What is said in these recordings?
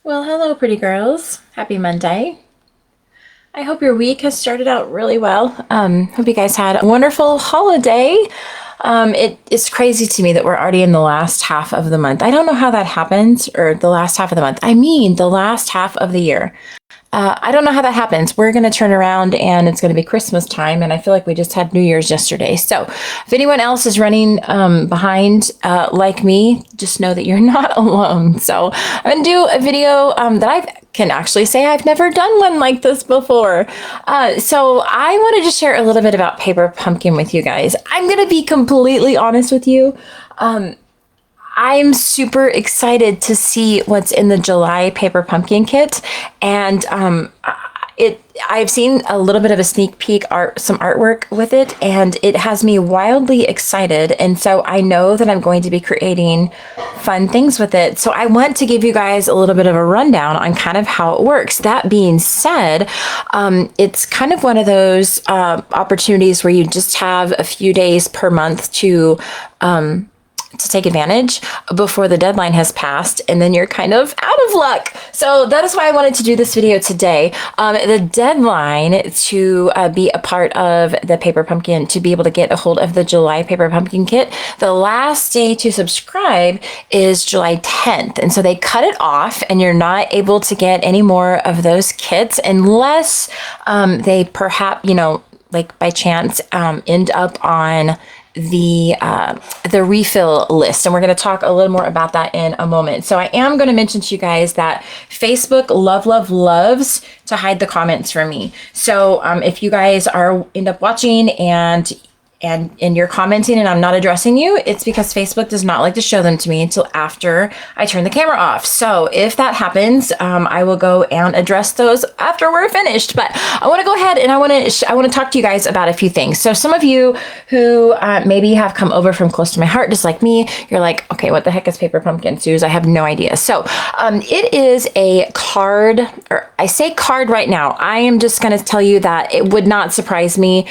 Well, hello, pretty girls. Happy Monday. I hope your week has started out really well. Hope you guys had a wonderful holiday. It's crazy to me that we're already in the last half of the month. I don't know how that happens, or the last half of the month. I mean, the last half of the year. I don't know how that happens. We're going to turn around and it's going to be Christmas time. And I feel like we just had New Year's yesterday. So if anyone else is running behind like me, just know that you're not alone. So I'm going to do a video that I can actually say I've never done one like this before. So I wanted to share a little bit about Paper Pumpkin with you guys. I'm going to be completely honest with you. I'm super excited to see what's in the July Paper Pumpkin kit, and I've seen a little bit of a sneak peek some artwork with it, and it has me wildly excited. And so I know that I'm going to be creating fun things with it. So I want to give you guys a little bit of a rundown on kind of how it works. That being said, it's kind of one of those opportunities where you just have a few days per month to take advantage before the deadline has passed, and then you're kind of out of luck. So that is why I wanted to do this video today. The deadline to be a part of the Paper Pumpkin, to be able to get a hold of the July Paper Pumpkin kit, the last day to subscribe is July 10th. And so they cut it off, and you're not able to get any more of those kits unless they perhaps, like by chance, end up on the refill list, and we're going to talk a little more about that in a moment. So I am going to mention to you guys that Facebook loves to hide the comments from me. So if you guys end up watching and you're commenting and I'm not addressing you, it's because Facebook does not like to show them to me until after I turn the camera off. So if that happens, I will go and address those after we're finished. But I want to go ahead and I want to talk to you guys about a few things. So some of you who maybe have come over from close to my heart, just like me, you're like, okay, what the heck is Paper Pumpkin, Suze? I have no idea. So it is a card, or I say card right now. I am just going to tell you that it would not surprise me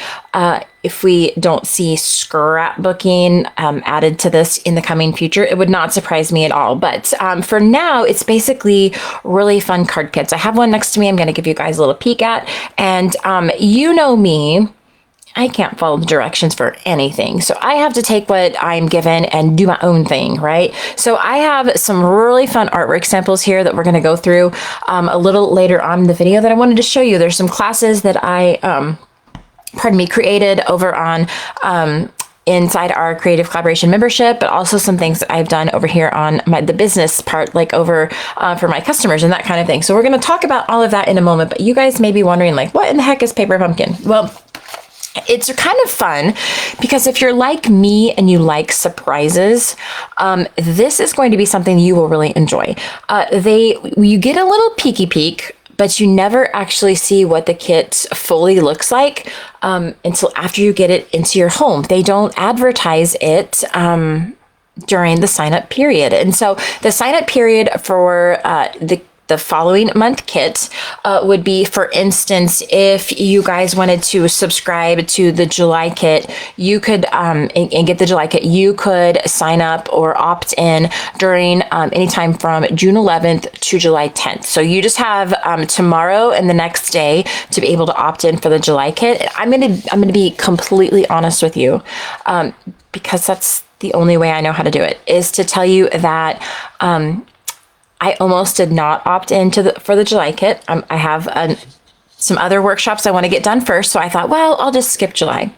if we don't see scrapbooking added to this in the coming future. It would not surprise me at all. But for now, it's basically really fun card kits. I have one next to me I'm going to give you guys a little peek at. And you know me, I can't follow the directions for anything. So I have to take what I'm given and do my own thing, right? So I have some really fun artwork samples here that we're going to go through a little later on in the video that I wanted to show you. There's some classes that I created over on inside our creative collaboration membership, but also some things that I've done over here on the business part, like over for my customers and that kind of thing. So we're going to talk about all of that in a moment, but you guys may be wondering, like, what in the heck is Paper Pumpkin? Well, it's kind of fun because if you're like me and you like surprises, this is going to be something you will really enjoy. You get a little peeky peek, but you never actually see what the kit fully looks like until after you get it into your home. They don't advertise it during the sign-up period. And so the sign-up period for the following month kit would be, for instance, if you guys wanted to subscribe to the July kit, you could and get the July kit, you could sign up or opt in during anytime from June 11th to July 10th. So you just have tomorrow and the next day to be able to opt in for the July kit. I'm gonna be completely honest with you, because that's the only way I know how to do it, is to tell you that I almost did not opt in for the July kit. I have some other workshops I want to get done first. So I thought, well, I'll just skip July.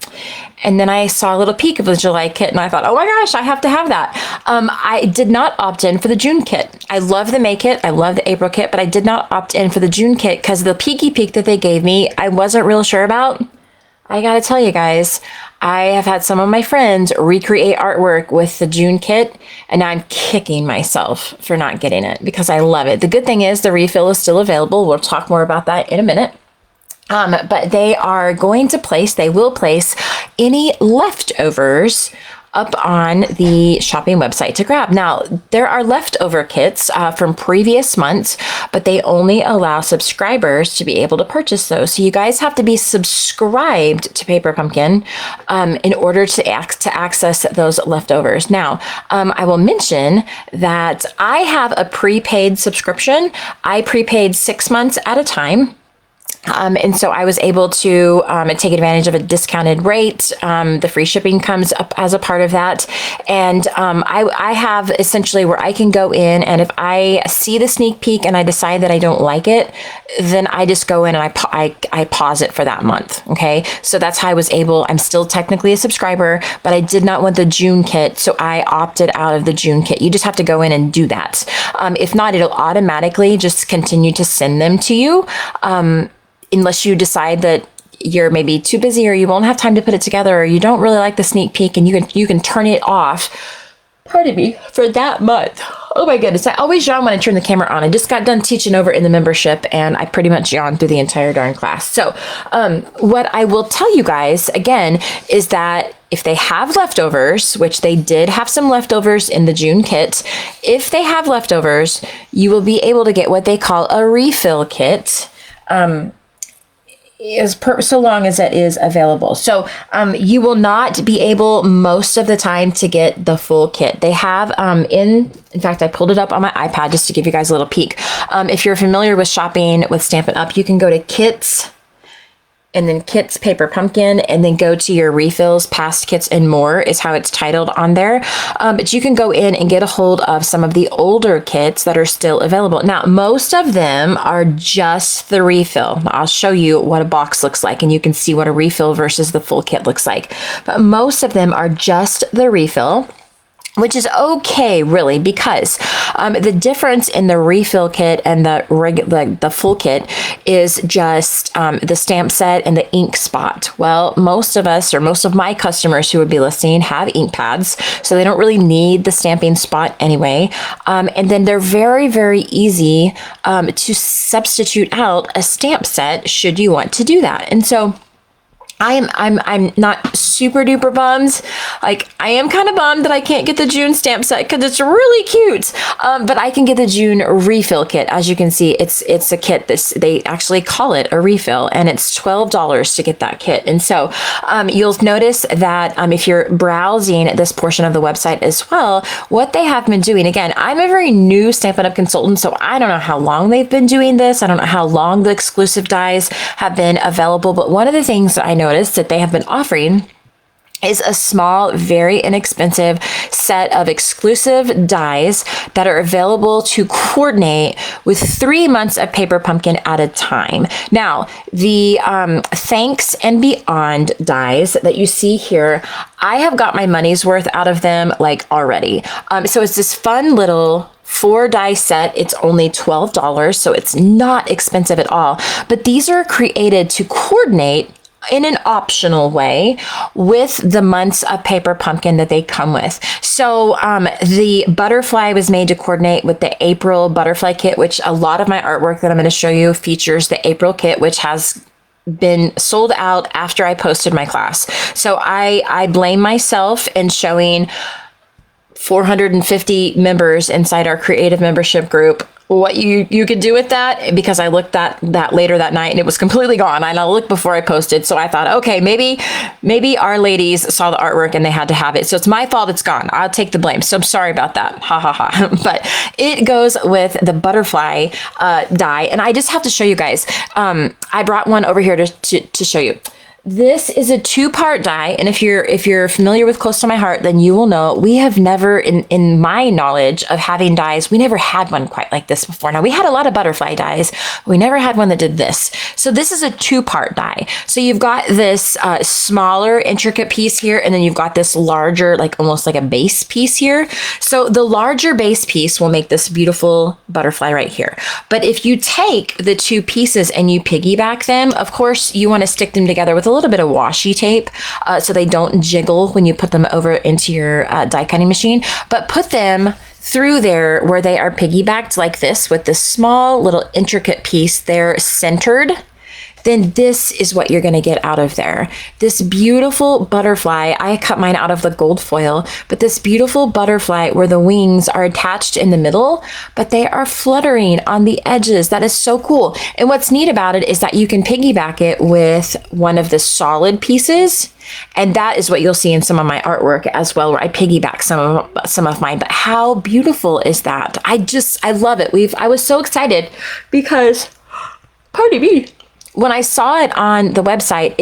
And then I saw a little peek of the July kit and I thought, oh my gosh, I have to have that. I did not opt in for the June kit. I love the May kit. I love the April kit, but I did not opt in for the June kit because the peeky peek that they gave me, I wasn't real sure about. I gotta tell you guys, I have had some of my friends recreate artwork with the June kit, and now I'm kicking myself for not getting it because I love it. The good thing is the refill is still available. We'll talk more about that in a minute. But they will place any leftovers up on the shopping website to grab. Now, there are leftover kits from previous months, but they only allow subscribers to be able to purchase those. So you guys have to be subscribed to Paper Pumpkin in order to access those leftovers. Now, I will mention that I have a prepaid subscription. I prepaid 6 months at a time. And so I was able to take advantage of a discounted rate. The free shipping comes up as a part of that. And I have essentially where I can go in, and if I see the sneak peek and I decide that I don't like it, then I just go in and I pause it for that month. Okay. So that's how I was able, I'm still technically a subscriber, but I did not want the June kit. So I opted out of the June kit. You just have to go in and do that. If not, it'll automatically just continue to send them to you. Unless you decide that you're maybe too busy or you won't have time to put it together, or you don't really like the sneak peek, and you can turn it off, pardon me, for that month. Oh my goodness, I always yawn when I turn the camera on. I just got done teaching over in the membership, and I pretty much yawned through the entire darn class. So what I will tell you guys, again, is that if they have leftovers, which they did have some leftovers in the June kit, if they have leftovers, you will be able to get what they call a refill kit. So long as it is available. So you will not be able most of the time to get the full kit. They have in fact, I pulled it up on my iPad just to give you guys a little peek. If you're familiar with shopping with Stampin' Up, you can go to Kits, and then Kits Paper Pumpkin, and then go to your refills, past kits and more is how it's titled on there. But you can go in and get a hold of some of the older kits that are still available. Now, most of them are just the refill. I'll show you what a box looks like, and you can see what a refill versus the full kit looks like. But most of them are just the refill, which is okay, really, because the difference in the refill kit and the full kit is just the stamp set and the ink spot. Well, most of us, or most of my customers who would be listening, have ink pads, so they don't really need the stamping spot anyway. And then they're very, very easy to substitute out a stamp set should you want to do that. And so I'm not super duper bummed. Like, I am kind of bummed that I can't get the June stamp set because it's really cute. But I can get the June refill kit. As you can see, it's a kit. They actually call it a refill, and it's $12 to get that kit. And so you'll notice that if you're browsing this portion of the website as well, what they have been doing. Again, I'm a very new Stampin' Up! Consultant, so I don't know how long they've been doing this. I don't know how long the exclusive dies have been available. But one of the things that I know that they have been offering is a small, very inexpensive set of exclusive dies that are available to coordinate with 3 months of Paper Pumpkin at a time. Now, the Thanks and Beyond dies that you see here, I have got my money's worth out of them like already. So it's this fun little 4 die set. It's only $12, so it's not expensive at all. But these are created to coordinate in an optional way with the months of Paper Pumpkin that they come with. So the butterfly was made to coordinate with the April butterfly kit, which a lot of my artwork that I'm going to show you features the April kit, which has been sold out after I posted my class. So I blame myself in showing 450 members inside our creative membership group what you could do with that, because I looked at that later that night and it was completely gone. And I looked before I posted. So I thought, okay, maybe our ladies saw the artwork and they had to have it. So it's my fault it's gone. I'll take the blame. So I'm sorry about that. Ha ha ha. But it goes with the butterfly die. And I just have to show you guys. I brought one over here to show you. This is a 2-part die, and if you're familiar with Close to My Heart, then you will know we have never, in my knowledge of having dies, we never had one quite like this before. Now, we had a lot of butterfly dies, but we never had one that did this. So this is a 2-part die. So you've got this smaller, intricate piece here, and then you've got this larger, like almost like a base piece here. So the larger base piece will make this beautiful butterfly right here. But if you take the 2 pieces and you piggyback them, of course, you want to stick them together with a little bit of washi tape so they don't jiggle when you put them over into your die cutting machine, but put them through there where they are piggybacked like this with this small little intricate piece. They're centered then this is what you're going to get out of there. This beautiful butterfly. I cut mine out of the gold foil, but this beautiful butterfly where the wings are attached in the middle, but they are fluttering on the edges. That is so cool. And what's neat about it is that you can piggyback it with one of the solid pieces. And that is what you'll see in some of my artwork as well, where I piggyback some of mine. But how beautiful is that? I love it. I was so excited because, pardon me, when I saw it on the website,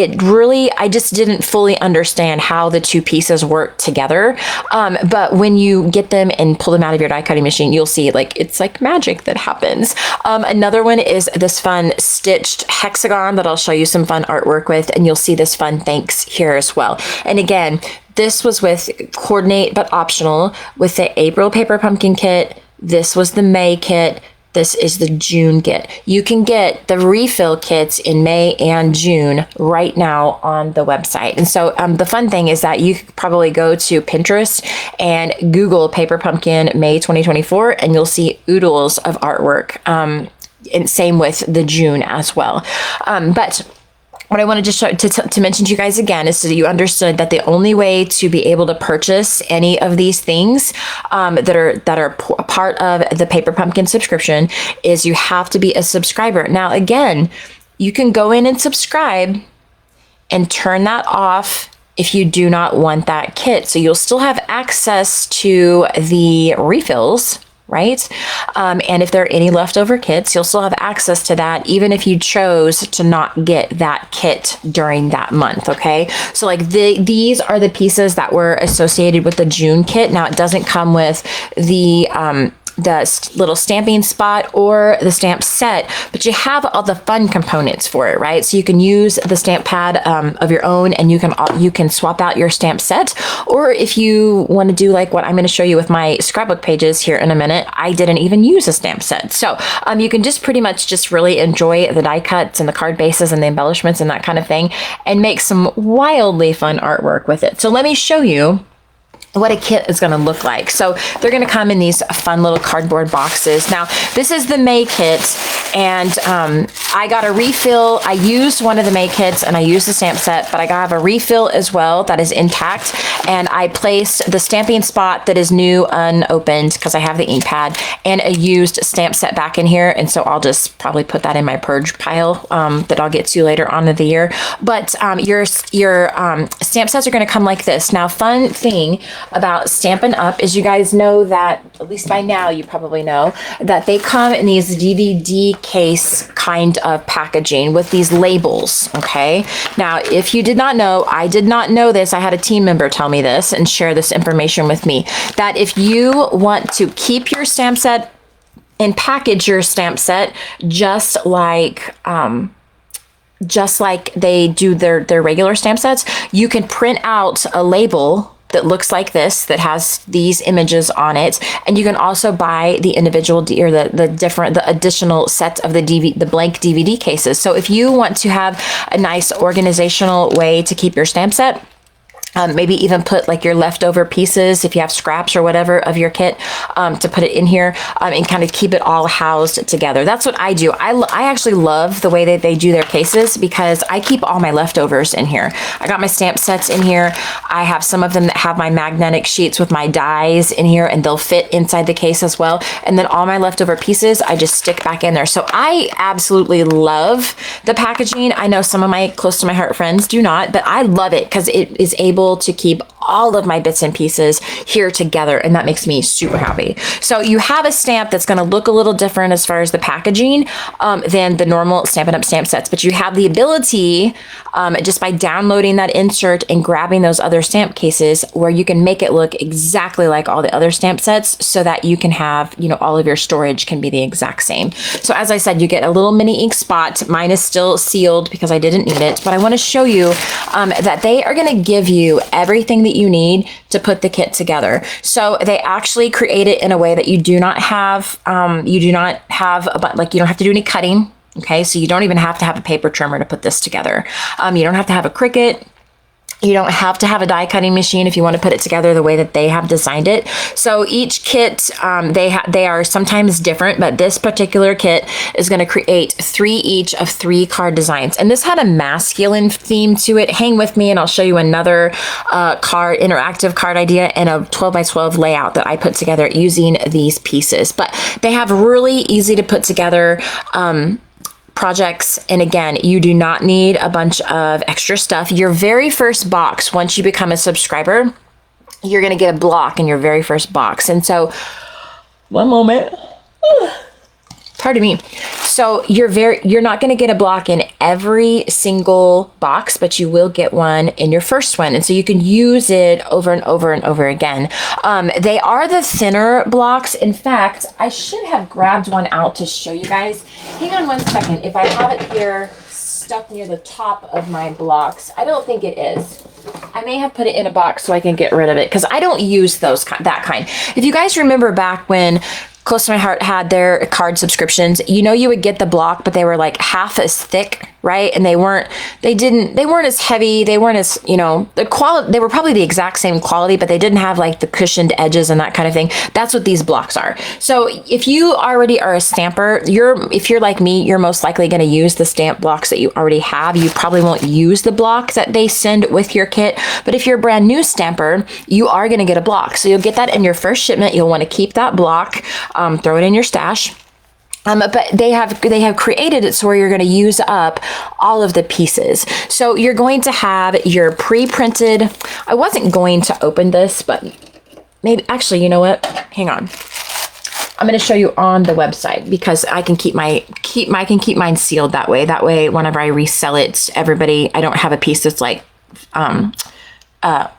I just didn't fully understand how the two pieces work together. But when you get them and pull them out of your die cutting machine, you'll see it's like magic that happens. Another one is this fun stitched hexagon that I'll show you some fun artwork with, and you'll see this fun thanks here as well. And again, this was with coordinate but optional with the April paper pumpkin kit. This was the May kit. This is the June kit. You can get the refill kits in May and June right now on the website. And so the fun thing is that you could probably go to Pinterest and Google Paper Pumpkin May 2024, and you'll see oodles of artwork. And same with the June as well. But what I wanted to mention to you guys again is so that you understood that the only way to be able to purchase any of these things that are part of the Paper Pumpkin subscription is you have to be a subscriber. Now, again, you can go in and subscribe and turn that off if you do not want that kit. So you'll still have access to the refills, right? And if there are any leftover kits, you'll still have access to that, even if you chose to not get that kit during that month, okay? So like these are the pieces that were associated with the June kit. Now it doesn't come with the little stamping spot or the stamp set, but you have all the fun components for it, right? So you can use the stamp pad of your own, and you can swap out your stamp set. Or if you want to do like what I'm going to show you with my scrapbook pages here in a minute, I didn't even use a stamp set. So you can just pretty much just really enjoy the die cuts and the card bases and the embellishments and that kind of thing, and make some wildly fun artwork with it. So let me show you what a kit is going to look like. So they're going to come in these fun little cardboard boxes. Now, this is the May kit, and I got a refill. I used one of the May kits and I used the stamp set, but I have a refill as well that is intact. And I placed the stamping spot that is new unopened because I have the ink pad, and a used stamp set back in here. And so I'll just probably put that in my purge pile that I'll get to later on in the year. But your stamp sets are going to come like this. Now, fun thing about Stampin' Up! Is you guys know that, at least by now you probably know, that they come in these DVD case kind of packaging with these labels, okay? Now, if you did not know, I did not know this, I had a team member tell me this and share this information with me, that if you want to keep your stamp set and package your stamp set just like they do their regular stamp sets, you can print out a label that looks like this, that has these images on it, and you can also buy the individual or the additional set of the blank DVD cases. So if you want to have a nice organizational way to keep your stamp set, maybe even put like your leftover pieces, if you have scraps or whatever of your kit, to put it in here and kind of keep it all housed together. That's what I do. I actually love the way that they do their cases because I keep all my leftovers in here. I got my stamp sets in here. I have some of them that have my magnetic sheets with my dies in here, and they'll fit inside the case as well. And then all my leftover pieces, I just stick back in there. So I absolutely love the packaging. I know some of my close to my heart friends do not, but I love it because it is able to keep all of my bits and pieces here together, and that makes me super happy. So you have a stamp that's going to look a little different as far as the packaging than the normal Stampin' Up! Stamp sets, but you have the ability just by downloading that insert and grabbing those other stamp cases where you can make it look exactly like all the other stamp sets, so that you can have, all of your storage can be the exact same. So as I said, you get a little mini ink spot. Mine is still sealed because I didn't need it, but I want to show you that they are going to give you everything that you need to put the kit together. So they actually create it in a way that you do not have, you don't have to do any cutting. Okay, so you don't even have to have a paper trimmer to put this together. You don't have to have a Cricut. You don't have to have a die cutting machine if you want to put it together the way that they have designed it. So each kit, they are sometimes different, but this particular kit is going to create 3 each of 3 card designs. And this had a masculine theme to it. Hang with me and I'll show you another interactive card idea and a 12 by 12 layout that I put together using these pieces. But they have really easy to put together projects. And again, you do not need a bunch of extra stuff. Your very first box, once you become a subscriber, you're going to get a block in your very first box. And so, one moment. Pardon me. So you're not going to get a block in every single box, but you will get one in your first one. And so you can use it over and over and over again. They are the thinner blocks. In fact, I should have grabbed one out to show you guys. Hang on one second. If I have it here stuck near the top of my blocks, I don't think it is. I may have put it in a box so I can get rid of it because I don't use that kind. If you guys remember back when Close to My Heart had their card subscriptions, you would get the block, but they were like half as thick, right? And they weren't as heavy. They weren't as, the quality, they were probably the exact same quality, but they didn't have like the cushioned edges and that kind of thing. That's what these blocks are. So if you already are a stamper, if you're like me, you're most likely going to use the stamp blocks that you already have. You probably won't use the block that they send with your kit. But if you're a brand new stamper, you are going to get a block. So you'll get that in your first shipment. You'll want to keep that block. Throw it in your stash. But they have created it so where you're going to use up all of the pieces. So you're going to have your pre-printed. I wasn't going to open this, but maybe actually, you know what? Hang on. I'm going to show you on the website because I can keep mine sealed that way. That way, whenever I resell it, everybody, I don't have a piece that's like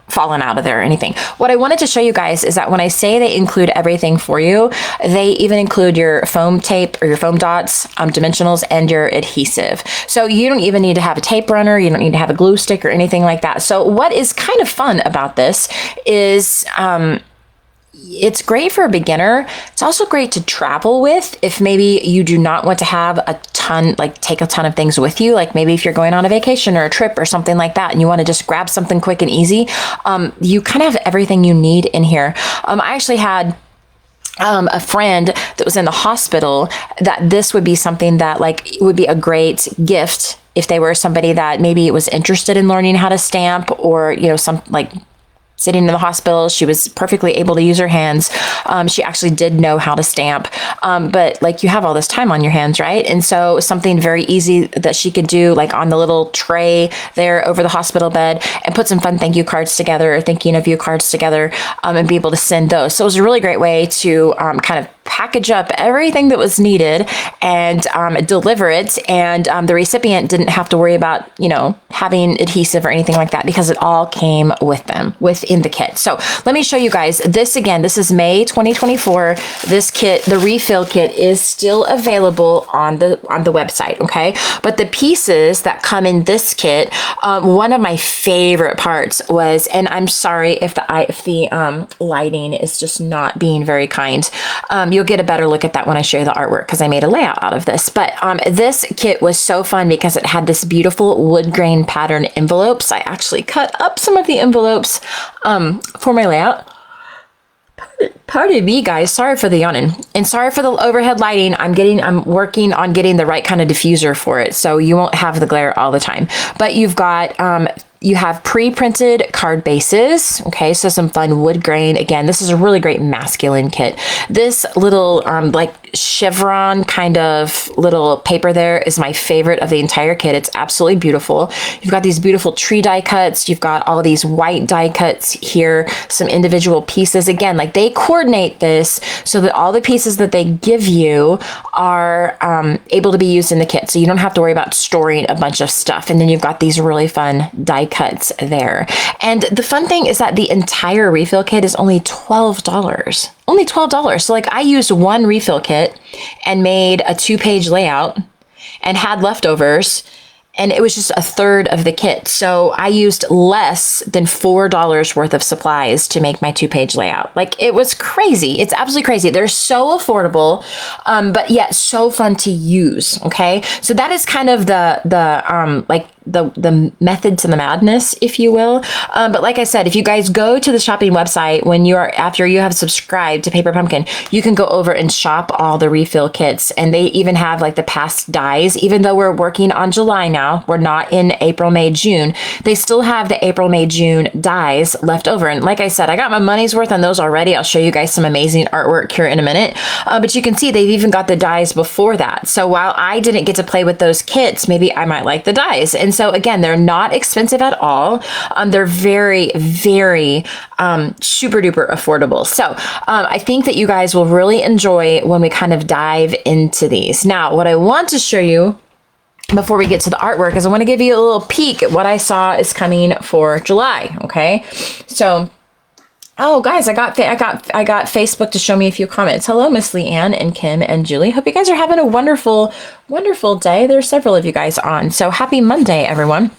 fallen out of there or anything. What I wanted to show you guys is that when I say they include everything for you, they even include your foam tape or your foam dots, dimensionals, and your adhesive. So you don't even need to have a tape runner. You don't need to have a glue stick or anything like that. So what is kind of fun about this is it's great for a beginner. It's also great to travel with if maybe you do not want to have a ton, like take a ton of things with you. Like maybe if you're going on a vacation or a trip or something like that and you want to just grab something quick and easy, you kind of have everything you need in here. I actually had a friend that was in the hospital that this would be something that like would be a great gift if they were somebody that maybe was interested in learning how to stamp or, some like sitting in the hospital. She was perfectly able to use her hands. She actually did know how to stamp. But like you have all this time on your hands, right? And so something very easy that she could do like on the little tray there over the hospital bed and put some fun thank you cards together or thinking of you cards together and be able to send those. So it was a really great way to kind of package up everything that was needed and deliver it. And the recipient didn't have to worry about, having adhesive or anything like that because it all came with them within the kit. So let me show you guys this again. This is May 2024. This kit, the refill kit, is still available on the website. Okay. But the pieces that come in this kit, one of my favorite parts was, and I'm sorry if the lighting is just not being very kind. You'll get a better look at that when I show you the artwork because I made a layout out of this. But this kit was so fun because it had this beautiful wood grain pattern envelopes. I actually cut up some of the envelopes for my layout. Pardon me, guys. Sorry for the yawning and sorry for the overhead lighting. I'm working on getting the right kind of diffuser for it, so you won't have the glare all the time. But you've got you have pre-printed card bases. Okay, so some fun wood grain. Again, this is a really great masculine kit. This little like chevron kind of little paper there is my favorite of the entire kit. It's absolutely beautiful. You've got these beautiful tree die cuts. You've got all these white die cuts here, some individual pieces. Again, like they coordinate this so that all the pieces that they give you are able to be used in the kit. So you don't have to worry about storing a bunch of stuff. And then you've got these really fun die cuts there. And the fun thing is that the entire refill kit is only $12. Only $12. So like I used one refill kit and made a 2-page layout and had leftovers. And it was just a third of the kit. So I used less than $4 worth of supplies to make my 2-page layout. Like it was crazy. It's absolutely crazy. They're so affordable, but yet so fun to use. Okay. So that is kind of the the method to the madness, if you will. But like I said, if you guys go to the shopping website after you have subscribed to Paper Pumpkin, you can go over and shop all the refill kits, and they even have like the past dies. Even though we're working on July now, we're not in April, May, June. They still have the April, May, June dies left over. And like I said, I got my money's worth on those already. I'll show you guys some amazing artwork here in a minute. But you can see they've even got the dies before that. So while I didn't get to play with those kits, maybe I might like the dies. And so again, they're not expensive at all. They're very, very super duper affordable. So I think that you guys will really enjoy when we kind of dive into these. Now, what I want to show you before we get to the artwork is I want to give you a little peek at what I saw is coming for July. Okay, so. Oh, guys, I got Facebook to show me a few comments. Hello, Miss Leanne and Kim and Julie. Hope you guys are having a wonderful, wonderful day. There's several of you guys on. So happy Monday, everyone.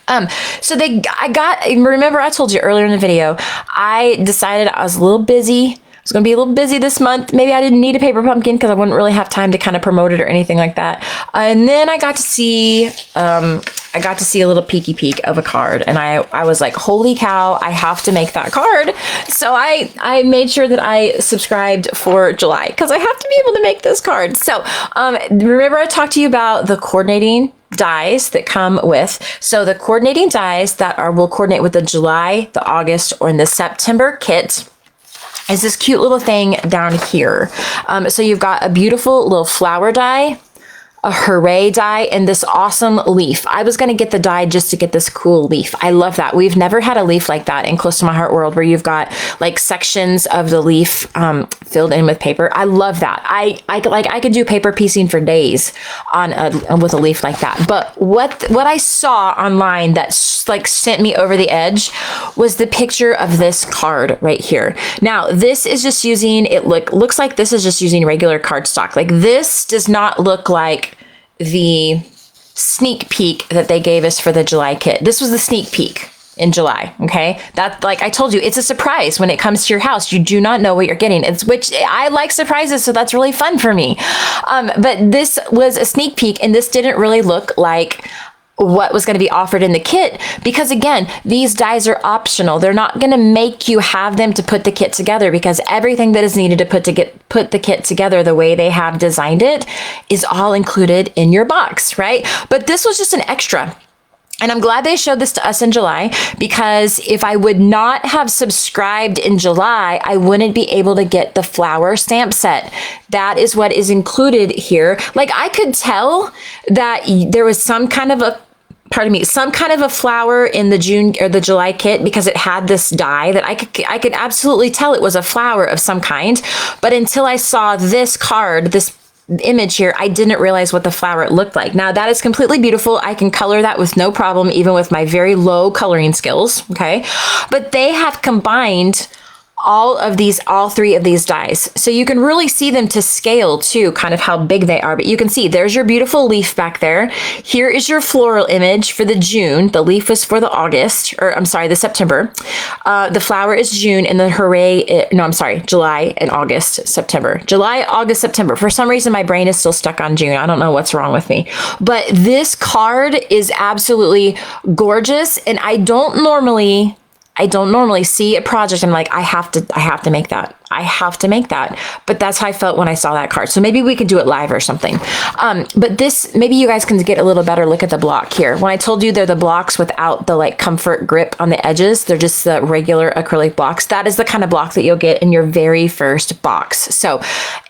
Remember I told you earlier in the video, I decided I was a little busy. I was going to be a little busy this month. Maybe I didn't need a Paper Pumpkin because I wouldn't really have time to kind of promote it or anything like that. And then I got to see a little peeky peek of a card, and I was like, holy cow, I have to make that card. So I made sure that I subscribed for July because I have to be able to make this card. So remember I talked to you about the coordinating dies that come with. So the coordinating dies that will coordinate with the July, the August, or in the September kit is this cute little thing down here. So you've got a beautiful little flower die, a hooray die, and this awesome leaf. I was going to get the die just to get this cool leaf. I love that. We've never had a leaf like that in Close to My Heart World where you've got like sections of the leaf filled in with paper. I love that. I could do paper piecing for days with a leaf like that. But what I saw online that like sent me over the edge was the picture of this card right here. Now, this is just using, looks like this is just using regular cardstock. Like this does not look like the sneak peek that they gave us for the July kit. This was the sneak peek in July. Okay. That, like I told you, it's a surprise when it comes to your house. You do not know what you're getting. Which I like surprises. So that's really fun for me. But this was a sneak peek, and this didn't really look like what was going to be offered in the kit, because again, these dies are optional. They're not going to make you have them to put the kit together, because everything that is needed to put the kit together the way they have designed it is all included in your box, right? But this was just an extra. And I'm glad they showed this to us in July, because if I would not have subscribed in July, I wouldn't be able to get the flower stamp set. That is what is included here. Like I could tell that there was some kind of a flower in the June or the July kit, because it had this die that I could absolutely tell it was a flower of some kind. But until I saw this card, this image here, I didn't realize what the flower looked like. Now that is completely beautiful. I can color that with no problem, even with my very low coloring skills. Okay. But they have combined all three of these dies. So you can really see them to scale too, kind of how big they are. But you can see there's your beautiful leaf back there. Here is your floral image for the June. The leaf was for the the September. The flower is June, and the July and August, September. July, August, September. For some reason, my brain is still stuck on June. I don't know what's wrong with me. But this card is absolutely gorgeous, and I don't normally see a project and I'm like, I have to make that. I have to make that. But that's how I felt when I saw that card. So maybe we could do it live or something. But maybe you guys can get a little better look at the block here. When I told you they're the blocks without the like comfort grip on the edges, they're just the regular acrylic blocks. That is the kind of block that you'll get in your very first box. So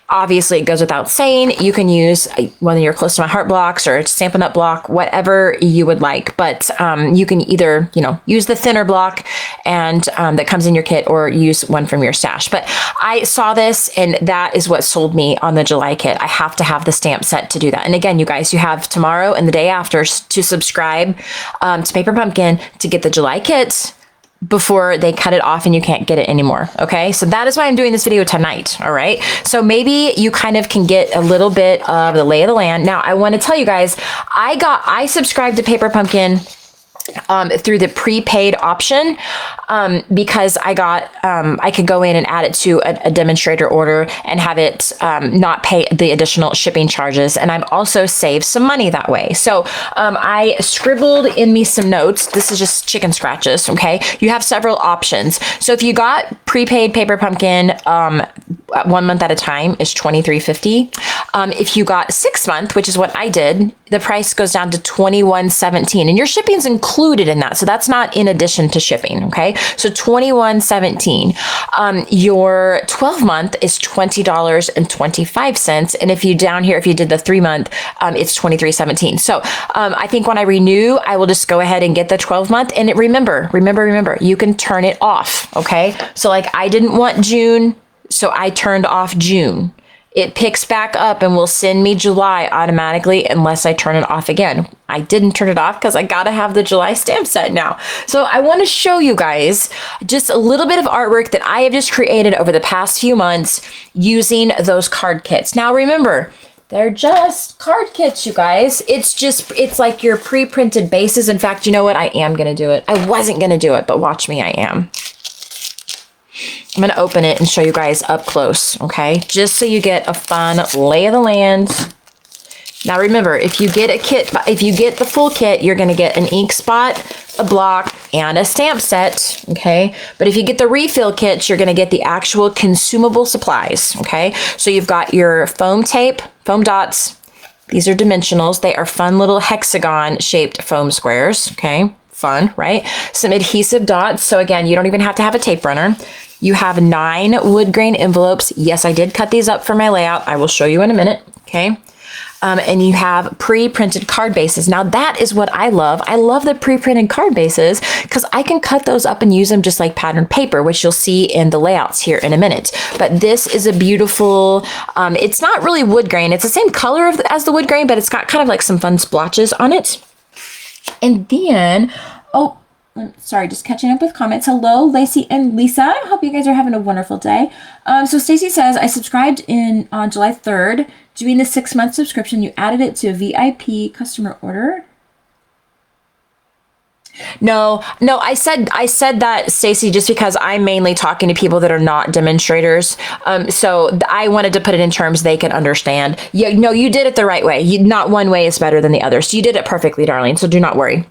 obviously, it goes without saying, you can use one of your Close to My Heart blocks or a Stampin' Up! Block, whatever you would like. But you can either, use the thinner block and that comes in your kit, or use one from your stash. But I saw this, and that is what sold me on the July kit. I have to have the stamp set to do that. And again, you guys, you have tomorrow and the day after to subscribe to Paper Pumpkin to get the July kit before they cut it off and you can't get it anymore. Okay. So that is why I'm doing this video tonight. All right. So maybe you kind of can get a little bit of the lay of the land. Now I want to tell you guys, I subscribed to Paper Pumpkin through the prepaid option, because I could go in and add it to a demonstrator order and have it not pay the additional shipping charges. And I've also saved some money that way. So I scribbled in me some notes. This is just chicken scratches. Okay. You have several options. So if you got prepaid Paper Pumpkin 1 month at a time, is $23.50. If you got 6 month, which is what I did, the price goes down to $21.17, and your shipping's included in that. So that's not in addition to shipping. Okay. So $21.17. Your 12 month is $20.25. And if you down here, if you did the 3 month, it's $23.17. So I think when I renew, I will just go ahead and get the 12 month. And remember, you can turn it off. Okay. So like I didn't want June, so I turned off June. It picks back up and will send me July automatically unless I turn it off again. I didn't turn it off because I got to have the July stamp set now. So I want to show you guys just a little bit of artwork that I have just created over the past few months using those card kits. Now remember, they're just card kits, you guys. It's like your pre-printed bases. In fact, you know what? I am going to do it. I wasn't going to do it, but watch me, I am. I'm going to open it and show you guys up close, okay? Just so you get a fun lay of the land. Now remember, if you get a kit, if you get the full kit, you're going to get an ink spot, a block, and a stamp set, okay? But if you get the refill kits, you're going to get the actual consumable supplies, okay? So you've got your foam tape, foam dots. These are dimensionals. They are fun little hexagon-shaped foam squares, okay? Fun, right? Some adhesive dots. So again, you don't even have to have a tape runner. You have 9 wood grain envelopes. Yes, I did cut these up for my layout. I will show you in a minute, okay? And you have pre-printed card bases. Now that is what I love. I love the pre-printed card bases because I can cut those up and use them just like patterned paper, which you'll see in the layouts here in a minute. But this is a beautiful, it's not really wood grain. It's the same color as the wood grain, but it's got kind of like some fun splotches on it. And then, oh, sorry, just catching up with comments. Hello, Lacey and Lisa. I hope you guys are having a wonderful day. So Stacy says, I subscribed on July 3rd, doing the 6-month subscription. You added it to a VIP customer order. No, I said that, Stacy, just because I'm mainly talking to people that are not demonstrators. So I wanted to put it in terms they can understand. Yeah, no, you did it the right way. Not one way is better than the other. So you did it perfectly, darling. So do not worry.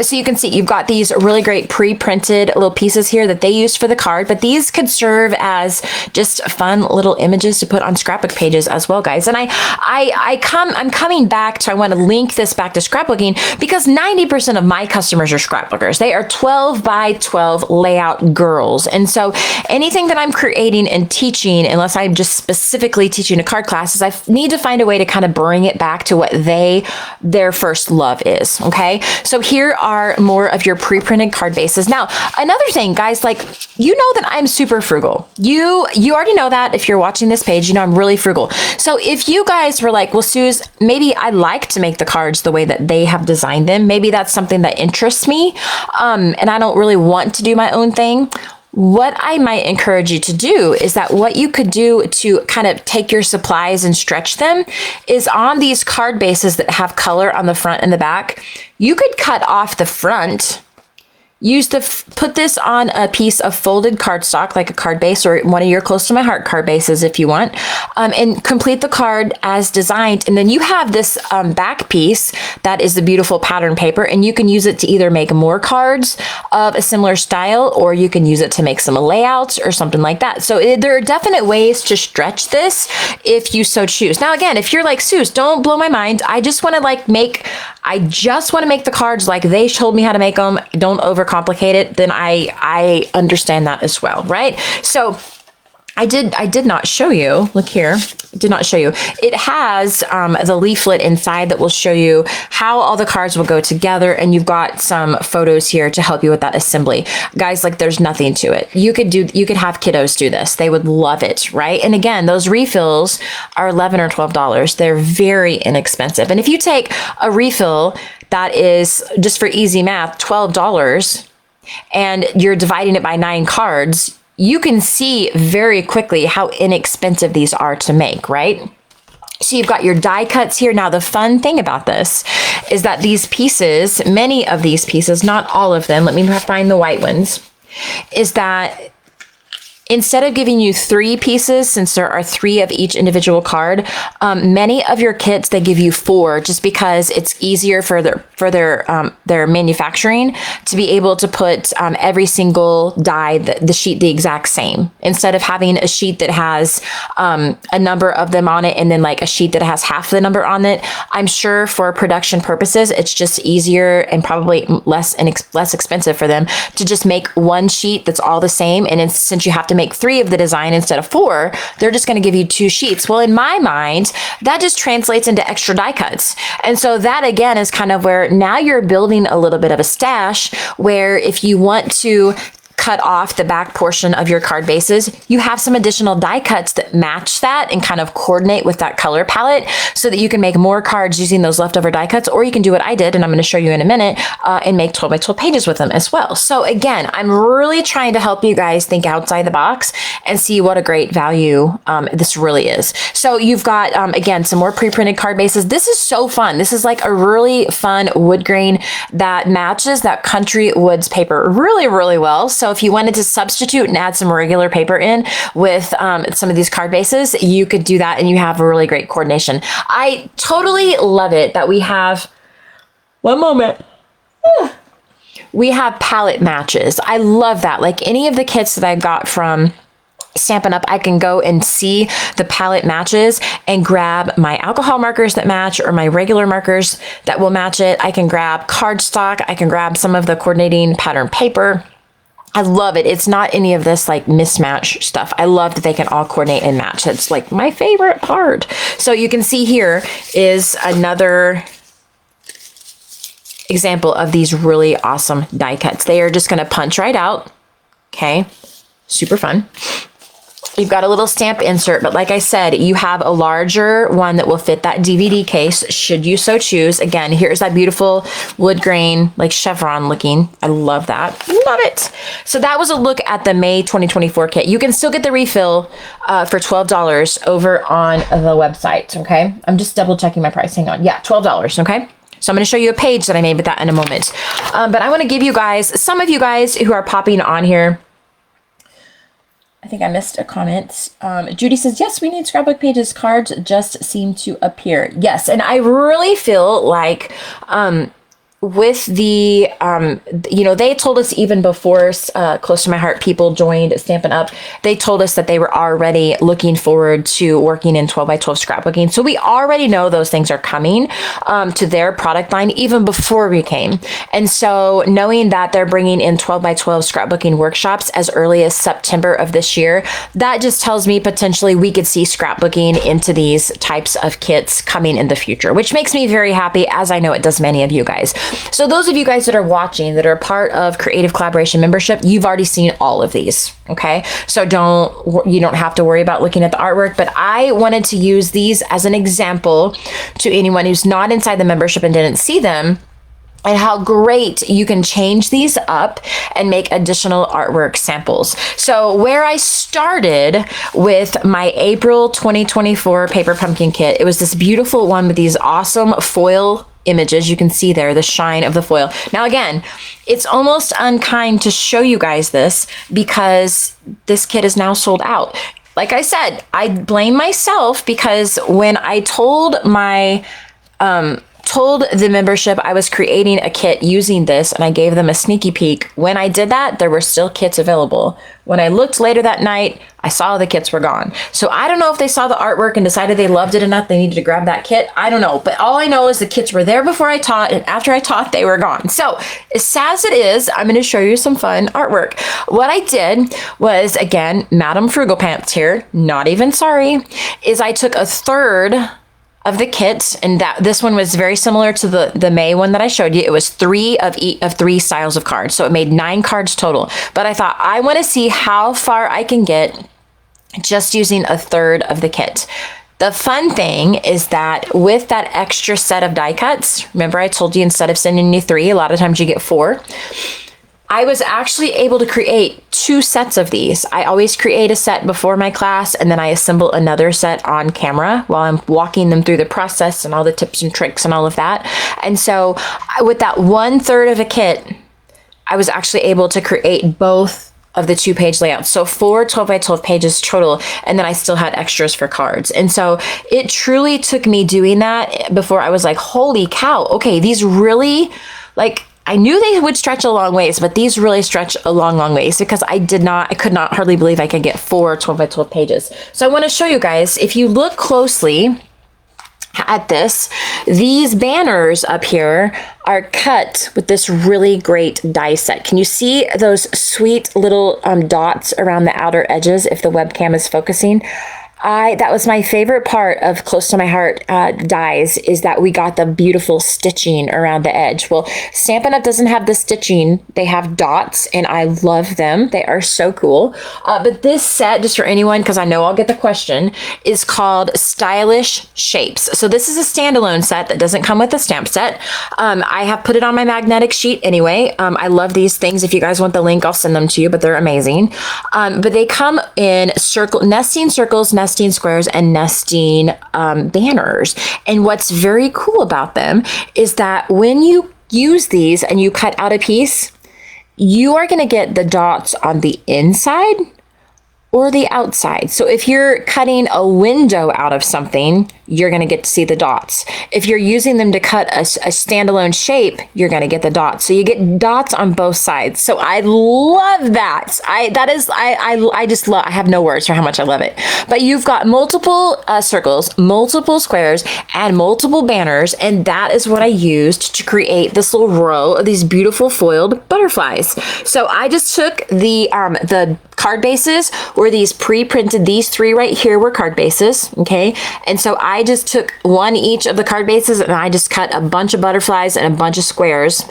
So you can see you've got these really great pre-printed little pieces here that they used for the card, but these could serve as just fun little images to put on scrapbook pages as well, guys. And I'm coming back to, I want to link this back to scrapbooking because 90% of my customers are scrapbookers. They are 12 by 12 layout girls. And so anything that I'm creating and teaching, unless I'm just specifically teaching a card class, is I need to find a way to kind of bring it back to what their first love is. Okay. So here are more of your pre-printed card bases. Now, another thing, guys, like, you know that I'm super frugal. You already know that if you're watching this page, you know I'm really frugal. So if you guys were like, well, Suze, maybe I'd like to make the cards the way that they have designed them. Maybe that's something that interests me. And I don't really want to do my own thing. What I might encourage you to do is that what you could do to kind of take your supplies and stretch them is on these card bases that have color on the front and the back. You could cut off the front, put this on a piece of folded cardstock, like a card base or one of your close to my heart card bases if you want, and complete the card as designed. And then you have this back piece that is the beautiful pattern paper, and you can use it to either make more cards of a similar style, or you can use it to make some layouts or something like that. So there are definite ways to stretch this if you so choose. Now, again, if you're like, Suze, don't blow my mind. I just want to make the cards like they told me how to make them. Don't overcomplicate it. Then I understand that as well, right? So I did not show you. Look here. I did not show you. It has the leaflet inside that will show you how all the cards will go together, and you've got some photos here to help you with that assembly. Guys, like, there's nothing to it. You could have kiddos do this. They would love it, right? And again, those refills are $11 or $12. They're very inexpensive. And if you take a refill that is, just for easy math, $12, and you're dividing it by 9 cards, you can see very quickly how inexpensive these are to make, right? So you've got your die cuts here. Now, the fun thing about this is that these pieces, many of these pieces, not all of them, let me find the white ones, is that instead of giving you 3 pieces, since there are 3 of each individual card, many of your kits, they give you 4, just because it's easier for their manufacturing to be able to put every single die, the sheet, the exact same, instead of having a sheet that has a number of them on it and then like a sheet that has half the number on it. I'm sure for production purposes, it's just easier and probably less expensive for them to just make one sheet that's all the same. And since you have to make 3 of the design instead of 4, they're just going to give you 2 sheets. Well, in my mind, that just translates into extra die cuts. And so that again is kind of where now you're building a little bit of a stash, where if you want to cut off the back portion of your card bases, you have some additional die cuts that match that and kind of coordinate with that color palette, so that you can make more cards using those leftover die cuts, or you can do what I did, and I'm going to show you in a minute, and make 12 by 12 pages with them as well. So again, I'm really trying to help you guys think outside the box and see what a great value this really is. So you've got, again, some more pre-printed card bases. This is so fun. This is like a really fun wood grain that matches that Country Woods paper really, really well. So if you wanted to substitute and add some regular paper in with some of these card bases, you could do that, and you have a really great coordination. I totally love it that we have, one moment, we have palette matches. I love that. Like any of the kits that I got from Stampin' Up, I can go and see the palette matches and grab my alcohol markers that match, or my regular markers that will match it. I can grab cardstock. I can grab some of the coordinating pattern paper. I love it. It's not any of this like mismatch stuff. I love that they can all coordinate and match. It's like my favorite part. So you can see here is another example of these really awesome die cuts. They are just going to punch right out. Okay. Super fun. You've got a little stamp insert, but like I said, you have a larger one that will fit that DVD case, should you so choose. Again, here's that beautiful wood grain, like chevron looking. I love that. Love it. So that was a look at the May 2024 kit. You can still get the refill for $12 over on the website, okay? I'm just double checking my price. Hang on. Yeah, $12, okay? So I'm going to show you a page that I made with that in a moment. But I want to give you guys, some of you guys who are popping on here, I think I missed a comment. Judy says, yes, we need scrapbook pages. Cards just seem to appear. Yes. And I really feel like, with the, they told us even before Close to My Heart people joined Stampin' Up, they told us that they were already looking forward to working in 12 by 12 scrapbooking. So we already know those things are coming to their product line even before we came. And so knowing that they're bringing in 12 by 12 scrapbooking workshops as early as September of this year, that just tells me potentially we could see scrapbooking into these types of kits coming in the future, which makes me very happy, as I know it does many of you guys. So those of you guys that are watching, that are part of Creative Collaboration membership, you've already seen all of these, okay? So you don't have to worry about looking at the artwork, but I wanted to use these as an example to anyone who's not inside the membership and didn't see them, and how great you can change these up and make additional artwork samples. So where I started with my April 2024 paper pumpkin kit, it was this beautiful one with these awesome foil images. You can see there the shine of the foil. Now again, it's almost unkind to show you guys this because this kit is now sold out. Like I said, I blame myself because when I told the membership I was creating a kit using this, and I gave them a sneaky peek. When I did that, there were still kits available. When I looked later that night, I saw the kits were gone. So I don't know if they saw the artwork and decided they loved it enough they needed to grab that kit. I don't know. But all I know is the kits were there before I taught, and after I taught, they were gone. So as sad as it is, I'm going to show you some fun artwork. What I did was, again, Madame Frugal Pants here, not even sorry, is I took a third of the kit, and this one was very similar to the May one that I showed you. It was 3 of 3 styles of cards, so it made 9 cards total. But I thought I want to see how far I can get just using a third of the kit. The fun thing is that with that extra set of die cuts, remember I told you instead of sending you 3, a lot of times you get 4. I was actually able to create 2 sets of these. I always create a set before my class, and then I assemble another set on camera while I'm walking them through the process and all the tips and tricks and all of that. And so with that 1/3 of a kit, I was actually able to create both of the 2-page layouts. So 4 12 by 12 pages total. And then I still had extras for cards. And so it truly took me doing that before I was like, holy cow. Okay, these really, like, I knew they would stretch a long ways, but these really stretch a long, long ways, because I could not hardly believe I could get 4 12 by 12 pages. So I want to show you guys, if you look closely at this, these banners up here are cut with this really great die set. Can you see those sweet little dots around the outer edges if the webcam is focusing? That was my favorite part of Close to My Heart dies, is that we got the beautiful stitching around the edge. Well, Stampin' Up! Doesn't have the stitching. They have dots, and I love them. They are so cool. But this set, just for anyone, because I know I'll get the question, is called Stylish Shapes. So this is a standalone set that doesn't come with a stamp set. I have put it on my magnetic sheet anyway. I love these things. If you guys want the link, I'll send them to you, but they're amazing. But they come in nesting circles, nesting squares, and nesting banners. And what's very cool about them is that when you use these and you cut out a piece, you are going to get the dots on the inside or the outside. So if you're cutting a window out of something, you're going to get to see the dots. If you're using them to cut a standalone shape, you're going to get the dots. So you get dots on both sides. So I love that. I just love, I have no words for how much I love it. But you've got multiple circles, multiple squares, and multiple banners. And that is what I used to create this little row of these beautiful foiled butterflies. So I just took the card bases were these pre-printed, these 3 right here were card bases, okay? And so I just took 1 each of the card bases, and I just cut a bunch of butterflies and a bunch of squares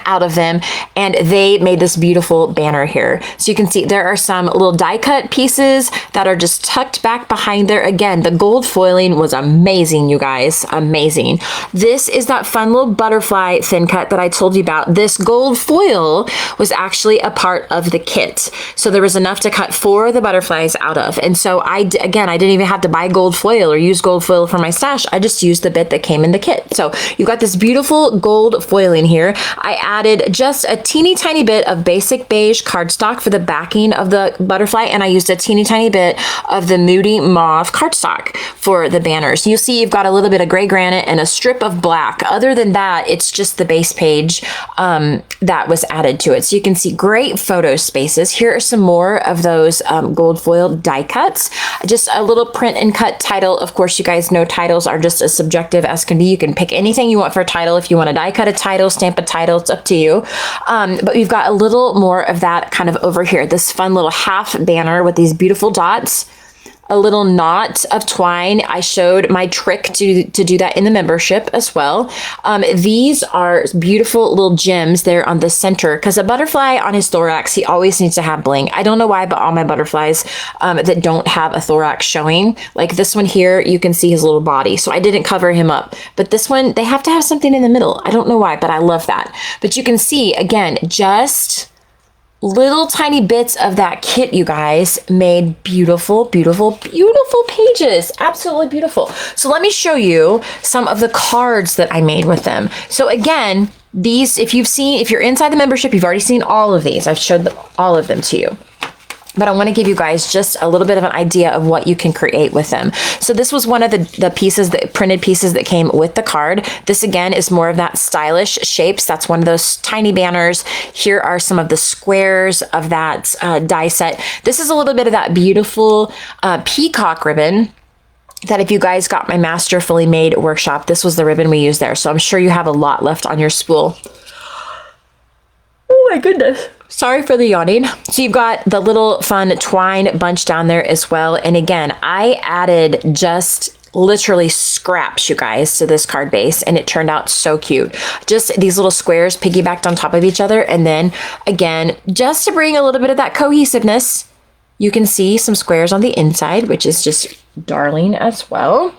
out of them, and they made this beautiful banner here. So you can see there are some little die cut pieces that are just tucked back behind there. Again, the gold foiling was amazing, you guys, amazing. This is that fun little butterfly thin cut that I told you about. This gold foil was actually a part of the kit. So there was enough to cut 4 of the butterflies out of. And so I didn't even have to buy gold foil or use gold foil for my stash. I just used the bit that came in the kit. So you've got this beautiful gold foiling here. I added just a teeny tiny bit of basic beige cardstock for the backing of the butterfly, and I used a teeny tiny bit of the Moody Mauve cardstock for the banners. You'll see you've got a little bit of gray granite and a strip of black. Other than that, it's just the base page that was added to it. So you can see great photo spaces. Here are some more of those gold foil die cuts. Just a little print and cut title. Of course, you guys know titles are just as subjective as can be. You can pick anything you want for a title. If you want to die cut a title, stamp a title, it's up to you. But we've got a little more of that kind of over here. This fun little half banner with these beautiful dots. A little knot of twine. I showed my trick to do that in the membership as well. These are beautiful little gems there on the center, because a butterfly on his thorax, he always needs to have bling. I don't know why, but all my butterflies that don't have a thorax showing, like this one here, you can see his little body. So I didn't cover him up. But this one, they have to have something in the middle. I don't know why, but I love that. But you can see, again, just little tiny bits of that kit, you guys, made beautiful, beautiful, beautiful pages. Absolutely beautiful. So let me show you some of the cards that I made with them. So again, these, if you're inside the membership, you've already seen all of these. I've showed all of them to you. But I want to give you guys just a little bit of an idea of what you can create with them. So this was one of the pieces, the printed pieces that came with the card. This again is more of that stylish shapes. That's one of those tiny banners. Here are some of the squares of that die set. This is a little bit of that beautiful peacock ribbon that if you guys got my Master Fully Made workshop, this was the ribbon we used there. So I'm sure you have a lot left on your spool. Oh my goodness. Sorry for the yawning. So you've got the little fun twine bunch down there as well. And again, I added just literally scraps, you guys, to this card base, and it turned out so cute. Just these little squares piggybacked on top of each other. And then again, just to bring a little bit of that cohesiveness, you can see some squares on the inside, which is just darling as well.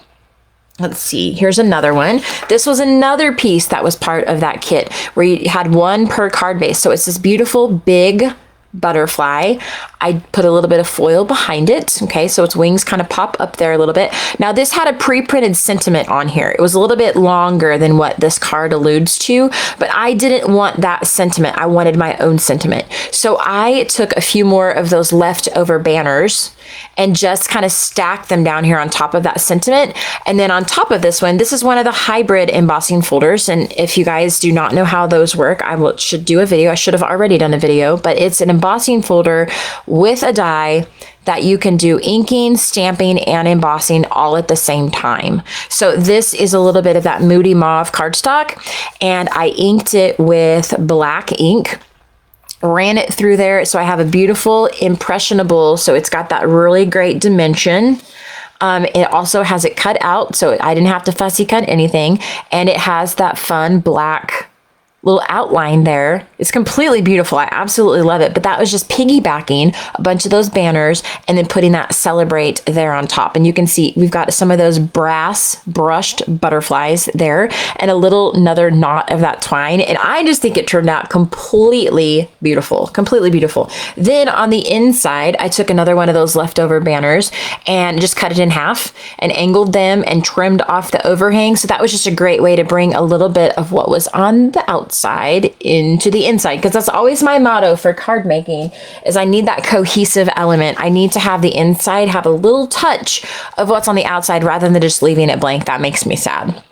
Let's see, here's another one. This was another piece that was part of that kit where you had one per card base. So it's this beautiful big butterfly. I put a little bit of foil behind it. Okay, so its wings kind of pop up there a little bit. Now this had a pre-printed sentiment on here. It was a little bit longer than what this card alludes to, but I didn't want that sentiment. I wanted my own sentiment. So I took a few more of those leftover banners and just kind of stacked them down here on top of that sentiment. And then on top of this one, this is one of the hybrid embossing folders. And if you guys do not know how those work, should do a video. I should have already done a video, but it's an embossing folder with a die that you can do inking, stamping, and embossing all at the same time. So this is a little bit of that Moody Mauve cardstock, and I inked it with black ink. Ran it through there, so I have a beautiful impressionable, so it's got that really great dimension. It also has it cut out, so I didn't have to fussy cut anything, and it has that fun black little outline there. It's completely beautiful. I absolutely love it. But that was just piggybacking a bunch of those banners and then putting that Celebrate there on top. And you can see we've got some of those brass brushed butterflies there and another knot of that twine. And I just think it turned out completely beautiful, completely beautiful. Then on the inside, I took another one of those leftover banners and just cut it in half and angled them and trimmed off the overhang. So that was just a great way to bring a little bit of what was on the outside into the inside, because that's always my motto for card making, is I need that cohesive element. I need to have the inside have a little touch of what's on the outside rather than just leaving it blank. That makes me sad.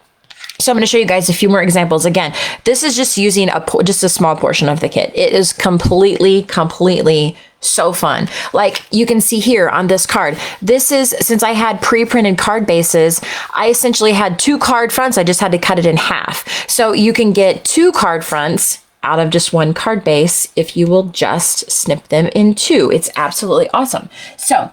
So I'm going to show you guys a few more examples. Again, this is just using just a small portion of the kit. It is completely so fun. Like you can see here on this card, this is, since I had pre-printed card bases, I essentially had 2 card fronts. I just had to cut it in half. So you can get 2 card fronts out of just 1 card base if you will just snip them in 2. It's absolutely awesome. So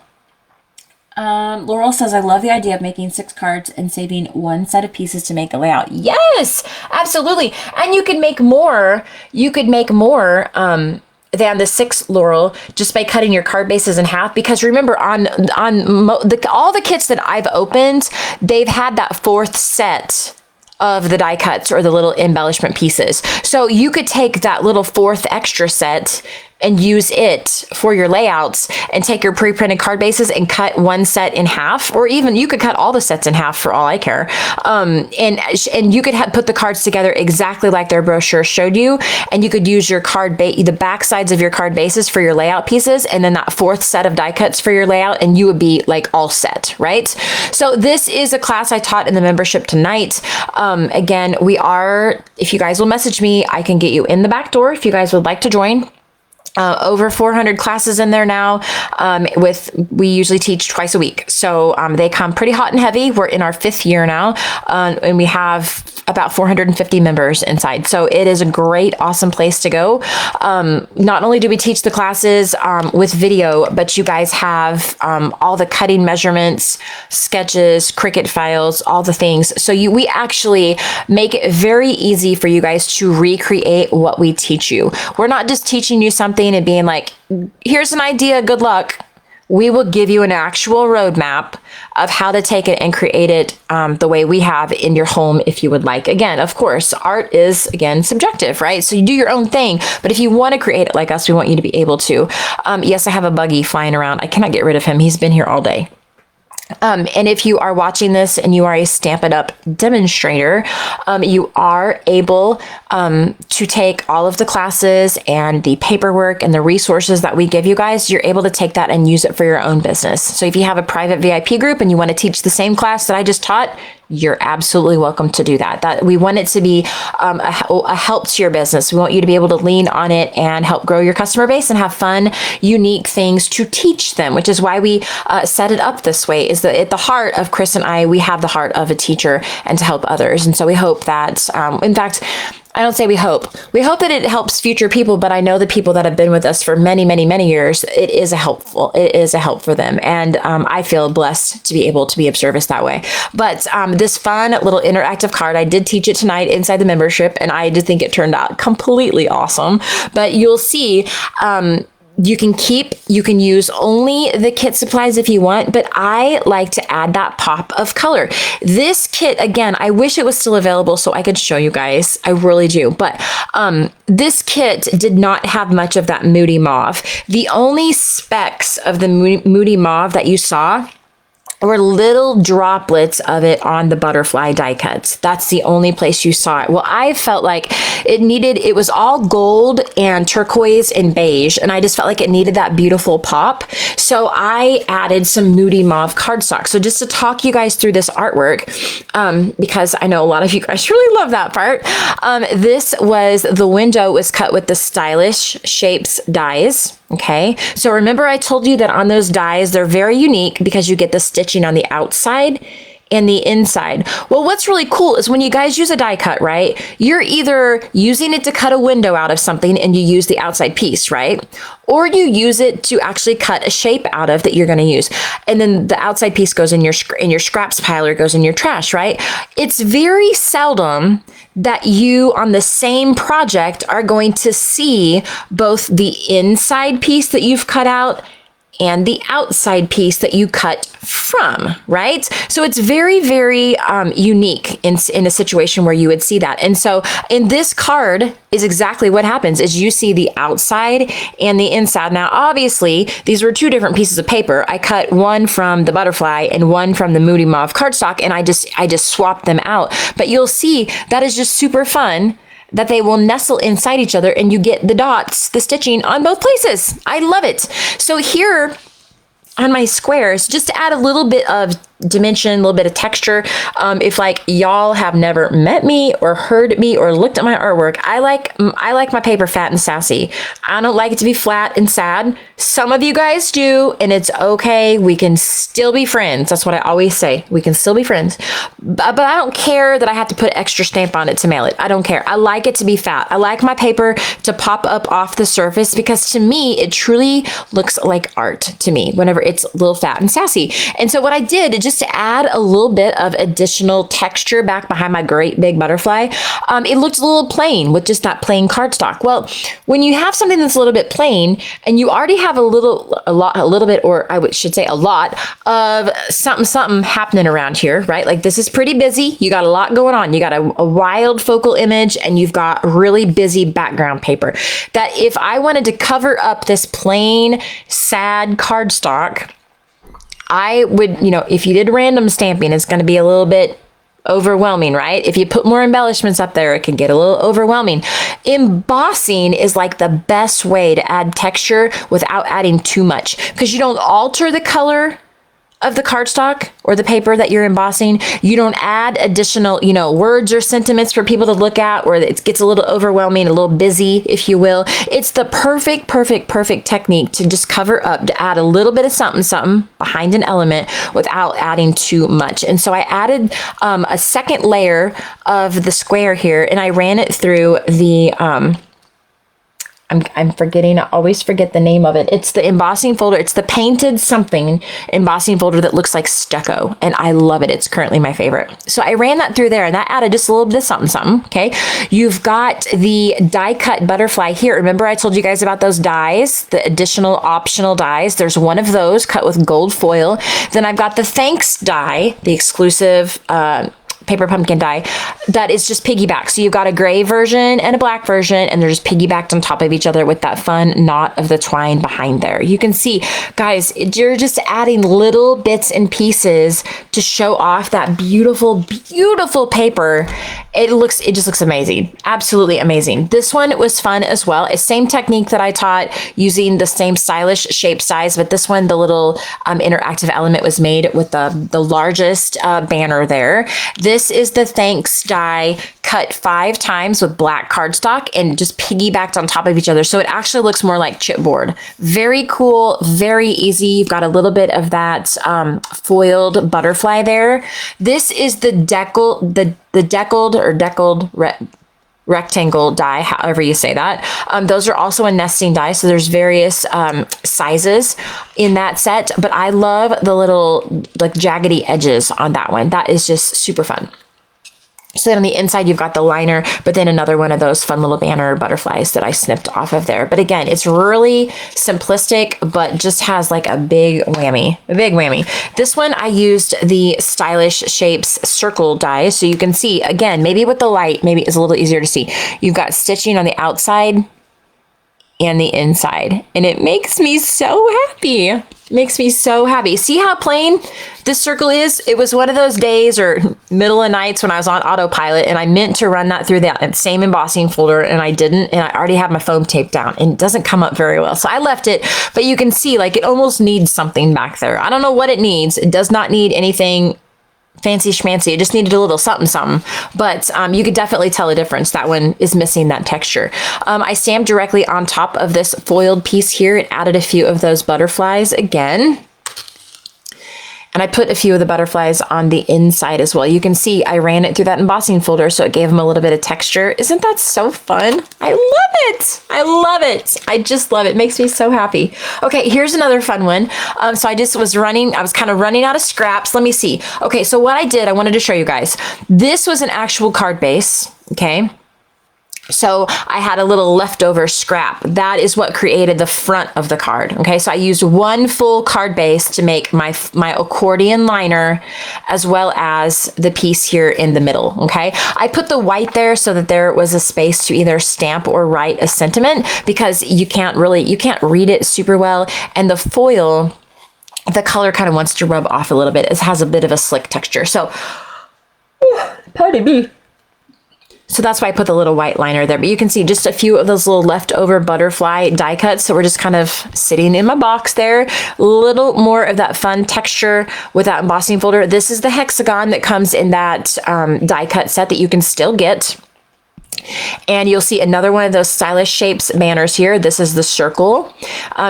Laurel says, I love the idea of making 6 cards and saving 1 set of pieces to make a layout. Yes, absolutely. And you could make more. You could make more than the 6, Laurel, just by cutting your card bases in half. Because remember, all the kits that I've opened, they've had that 4th set of the die cuts or the little embellishment pieces. So you could take that little 4th extra set and use it for your layouts and take your pre-printed card bases and cut 1 set in half, or even you could cut all the sets in half for all I care. And you could put the cards together exactly like their brochure showed you. And you could use your the back sides of your card bases for your layout pieces, and then that 4th set of die cuts for your layout, and you would be like all set, right? So this is a class I taught in the membership tonight. Again, if you guys will message me, I can get you in the back door if you guys would like to join. Over 400 classes in there now. We usually teach twice a week. So they come pretty hot and heavy. We're in our 5th year now, and we have about 450 members inside. So it is a great, awesome place to go. Not only do we teach the classes with video, but you guys have all the cutting measurements, sketches, Cricut files, all the things. So we actually make it very easy for you guys to recreate what we teach you. We're not just teaching you something and being like, here's an idea, good luck. We will give you an actual roadmap of how to take it and create it the way we have in your home if you would like. Again, of course, art is, again, subjective, right? So you do your own thing, but if you want to create it like us, we want you to be able to. Yes, I have a buggy flying around. I cannot get rid of him. He's been here all day. And if you are watching this and you are a Stampin' Up! Demonstrator, you are able to take all of the classes and the paperwork and the resources that we give you guys. You're able to take that and use it for your own business. So if you have a private VIP group and you want to teach the same class that I just taught, you're absolutely welcome to do that. We want it to be a help to your business. We want you to be able to lean on it and help grow your customer base and have fun, unique things to teach them, which is why we set it up this way. Is that at the heart of Chris and I, we have the heart of a teacher and to help others. And so we hope that, in fact, I don't say we hope that it helps future people, but I know the people that have been with us for many, many, many years, it is a help for them. And I feel blessed to be able to be of service that way. But this fun little interactive card, I did teach it tonight inside the membership, and I did think it turned out completely awesome. But you'll see, You can use only the kit supplies if you want, but I like to add that pop of color. This kit, again, I wish it was still available so I could show you guys. I really do. But this kit did not have much of that moody mauve. The only specks of the moody mauve that you saw were little droplets of it on the butterfly die cuts. That's the only place you saw it. Well, I felt like it was all gold and turquoise and beige, and I just felt like it needed that beautiful pop. So I added some moody mauve cardstock. So just to talk you guys through this artwork, because I know a lot of you guys really love that part. The window was cut with the Stylish Shapes dies. Okay, so remember I told you that on those dies, they're very unique because you get the stitching on the outside and the inside. Well, what's really cool is when you guys use a die cut, right? You're either using it to cut a window out of something and you use the outside piece, right? Or you use it to actually cut a shape out of that you're going to use. And then the outside piece goes in your scraps pile or goes in your trash, right? It's very seldom that you on the same project are going to see both the inside piece that you've cut out and the outside piece that you cut from, right? So it's very, very unique in a situation where you would see that. And so in this card is exactly what happens is you see the outside and the inside. Now, obviously, these were two different pieces of paper. I cut one from the butterfly and one from the moody mauve cardstock, and I just swapped them out. But you'll see that is just super fun that they will nestle inside each other and you get the dots, the stitching on both places. I love it. So here on my squares, just to add a little bit of dimension, a little bit of texture. If like y'all have never met me or heard me or looked at my artwork, I like my paper fat and sassy. I don't like it to be flat and sad. Some of you guys do, and it's okay. We can still be friends. That's what I always say. We can still be friends. But I don't care that I have to put extra stamp on it to mail it. I don't care. I like it to be fat. I like my paper to pop up off the surface because to me, it truly looks like art to me whenever it's a little fat and sassy. And so what I did, just to add a little bit of additional texture back behind my great big butterfly, it looked a little plain with just that plain cardstock. Well, when you have something that's a little bit plain and you already have a little bit, or I should say a lot of something happening around here, right? Like this is pretty busy. You got a lot going on. You got a wild focal image and you've got really busy background paper that if I wanted to cover up this plain, sad cardstock, I would, if you did random stamping, it's going to be a little bit overwhelming, right? If you put more embellishments up there, it can get a little overwhelming. Embossing is like the best way to add texture without adding too much because you don't alter the color of the cardstock or the paper that you're embossing. You don't add additional, words or sentiments for people to look at where it gets a little overwhelming, a little busy, if you will. It's the perfect technique to just cover up, to add a little bit of something behind an element without adding too much. And so I added a second layer of the square here and I ran it through the, I'm forgetting, I always forget the name of it. It's the embossing folder. It's the painted something embossing folder that looks like stucco. And I love it. It's currently my favorite. So I ran that through there and that added just a little bit of something. Okay. You've got the die cut butterfly here. Remember I told you guys about those dies, the additional optional dies. There's one of those cut with gold foil. Then I've got the thanks die, the exclusive, paper pumpkin die that is just piggyback. So you've got a gray version and a black version and they're just piggybacked on top of each other with that fun knot of the twine behind there. You can see, guys, you're just adding little bits and pieces to show off that beautiful paper. It just looks amazing. Absolutely amazing. This one was fun as well. It's same technique that I taught using the same stylish shape size, but this one, the little interactive element was made with the largest banner there. This is the thanks die cut 5 times with black cardstock and just piggybacked on top of each other. So it actually looks more like chipboard. Very cool, very easy. You've got a little bit of that foiled butterfly there. This is the deckled rectangle die, however you say that. Those are also a nesting die. So there's various sizes in that set, but I love the little like jaggedy edges on that one. That is just super fun. So then on the inside, you've got the liner, but then another one of those fun little banner butterflies that I snipped off of there. But again, it's really simplistic, but just has like a big whammy, This one, I used the Stylish Shapes circle die. So you can see, again, maybe with the light, maybe it's a little easier to see. You've got stitching on the outside and the inside, and it makes me so happy. See how plain this circle is? It was one of those days or middle of nights when I was on autopilot and I meant to run that through that same embossing folder and I didn't, and I already have my foam taped down and it doesn't come up very well. So I left it, but you can see like it almost needs something back there. I don't know what it needs. It does not need anything fancy schmancy. It just needed a little something, but you could definitely tell a difference. That one is missing that texture. I stamped directly on top of this foiled piece here and added a few of those butterflies again. And I put a few of the butterflies on the inside as well. You can see I ran it through that embossing folder, so it gave them a little bit of texture. Isn't that so fun? I love it. I just love it. It makes me so happy. Okay, here's another fun one. So I just was running, I was kind of running out of scraps. Let me see. Okay, so what I did, I wanted to show you guys. This was an actual card base, okay? So I had a little leftover scrap. That is what created the front of the card. Okay, so I used one full card base to make my accordion liner, as well as the piece here in the middle. Okay, I put the white there so that there was a space to either stamp or write a sentiment, because you can't read it super well, and the foil, the color kind of wants to rub off a little bit. It has a bit of a slick texture. So, pardon me. So that's why I put the little white liner there. But you can see just a few of those little leftover butterfly die cuts. So we're just kind of sitting in my box there. A little more of that fun texture with that embossing folder. This is the hexagon that comes in that die cut set that you can still get. And you'll see another one of those Stylish Shapes banners here. This is the circle.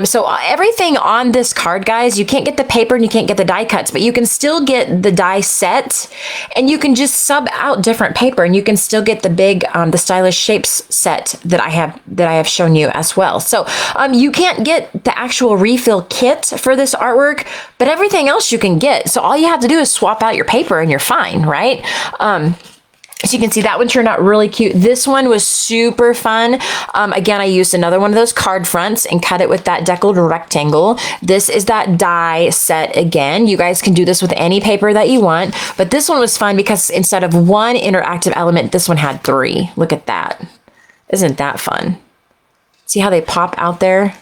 So everything on this card, guys, you can't get the paper and you can't get the die cuts, but you can still get the die set, and you can just sub out different paper, and you can still get the big, the Stylish Shapes set that I have shown you as well. So you can't get the actual refill kit for this artwork, but everything else you can get. So all you have to do is swap out your paper and you're fine, right? So you can see that one turned out really cute. This one was super fun. Again, I used another one of those card fronts and cut it with that deckled rectangle. This is that die set again. You guys can do this with any paper that you want, but this one was fun because instead of one interactive element, this one had 3. Look at that. Isn't that fun? See how they pop out there?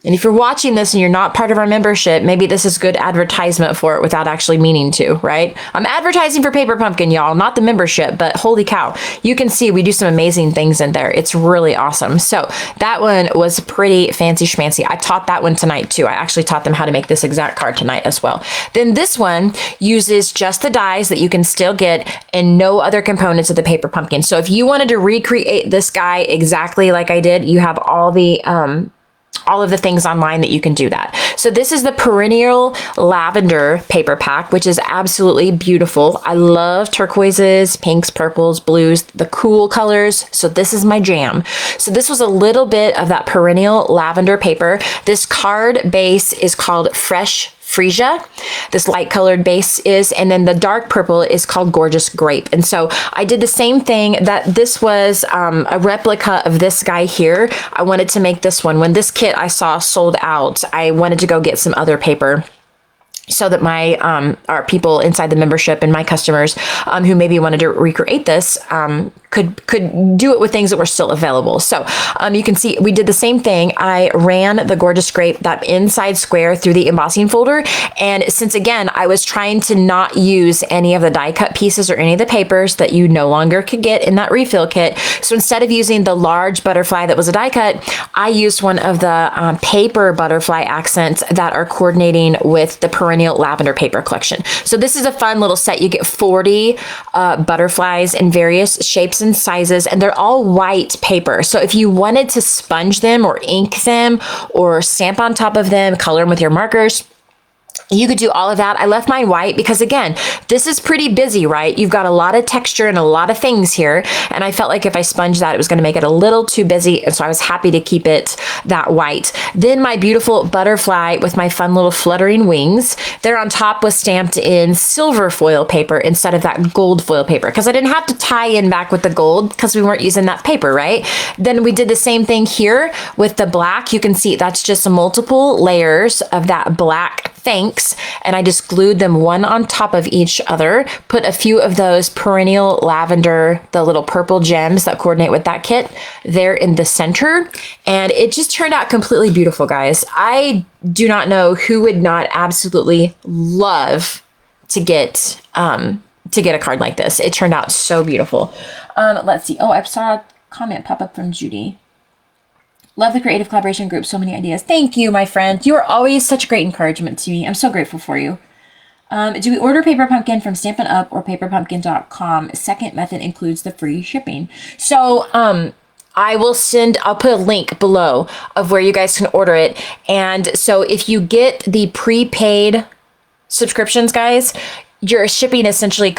And if you're watching this and you're not part of our membership, maybe this is good advertisement for it without actually meaning to, right? I'm advertising for Paper Pumpkin, y'all, not the membership, but holy cow. You can see we do some amazing things in there. It's really awesome. So that one was pretty fancy schmancy. I taught that one tonight too. I actually taught them how to make this exact card tonight as well. Then this one uses just the dies that you can still get and no other components of the Paper Pumpkin. So if you wanted to recreate this guy exactly like I did, you have all of the things online that you can do that. So this is the Perennial Lavender paper pack, which is absolutely beautiful. I love turquoises, pinks, purples, blues, the cool colors. So this is my jam. So this was a little bit of that Perennial Lavender paper. This card base is called Fresh Freesia, this light colored base is, and then the dark purple is called Gorgeous Grape. And so I did the same thing. That this was a replica of this guy here. I wanted to make this one. When this kit I saw sold out, I wanted to go get some other paper so that my our people inside the membership and my customers who maybe wanted to recreate this could do it with things that were still available. So you can see we did the same thing. I ran the Gorgeous Grape, that inside square, through the embossing folder. And since, again, I was trying to not use any of the die cut pieces or any of the papers that you no longer could get in that refill kit. So instead of using the large butterfly that was a die cut, I used one of the paper butterfly accents that are coordinating with the Perennial Lavender paper collection. So this is a fun little set. You get 40 butterflies in various shapes and sizes, and they're all white paper. So if you wanted to sponge them or ink them or stamp on top of them, color them with your markers, You could do all of that. I left mine white because, again, this is pretty busy, right? You've got a lot of texture and a lot of things here. And I felt like if I sponged that, it was going to make it a little too busy. And so I was happy to keep it that white. Then my beautiful butterfly with my fun little fluttering wings. There on top was stamped in silver foil paper instead of that gold foil paper, because I didn't have to tie in back with the gold because we weren't using that paper, right? Then we did the same thing here with the black. You can see that's just multiple layers of that black thanks, and I just glued them one on top of each other, put a few of those perennial lavender, the little purple gems that coordinate with that kit there in the center, and it just turned out completely beautiful, guys. I do not know who would not absolutely love to get a card like this. It turned out so beautiful. Let's see. Oh, I saw a comment pop up from Judy. Love the creative collaboration group. So many ideas. Thank you, my friend. You are always such great encouragement to me. I'm so grateful for you. Do we order Paper Pumpkin from Stampin' Up! Or paperpumpkin.com? Second method includes the free shipping. So I'll put a link below of where you guys can order it. And so if you get the prepaid subscriptions, guys, your shipping essentially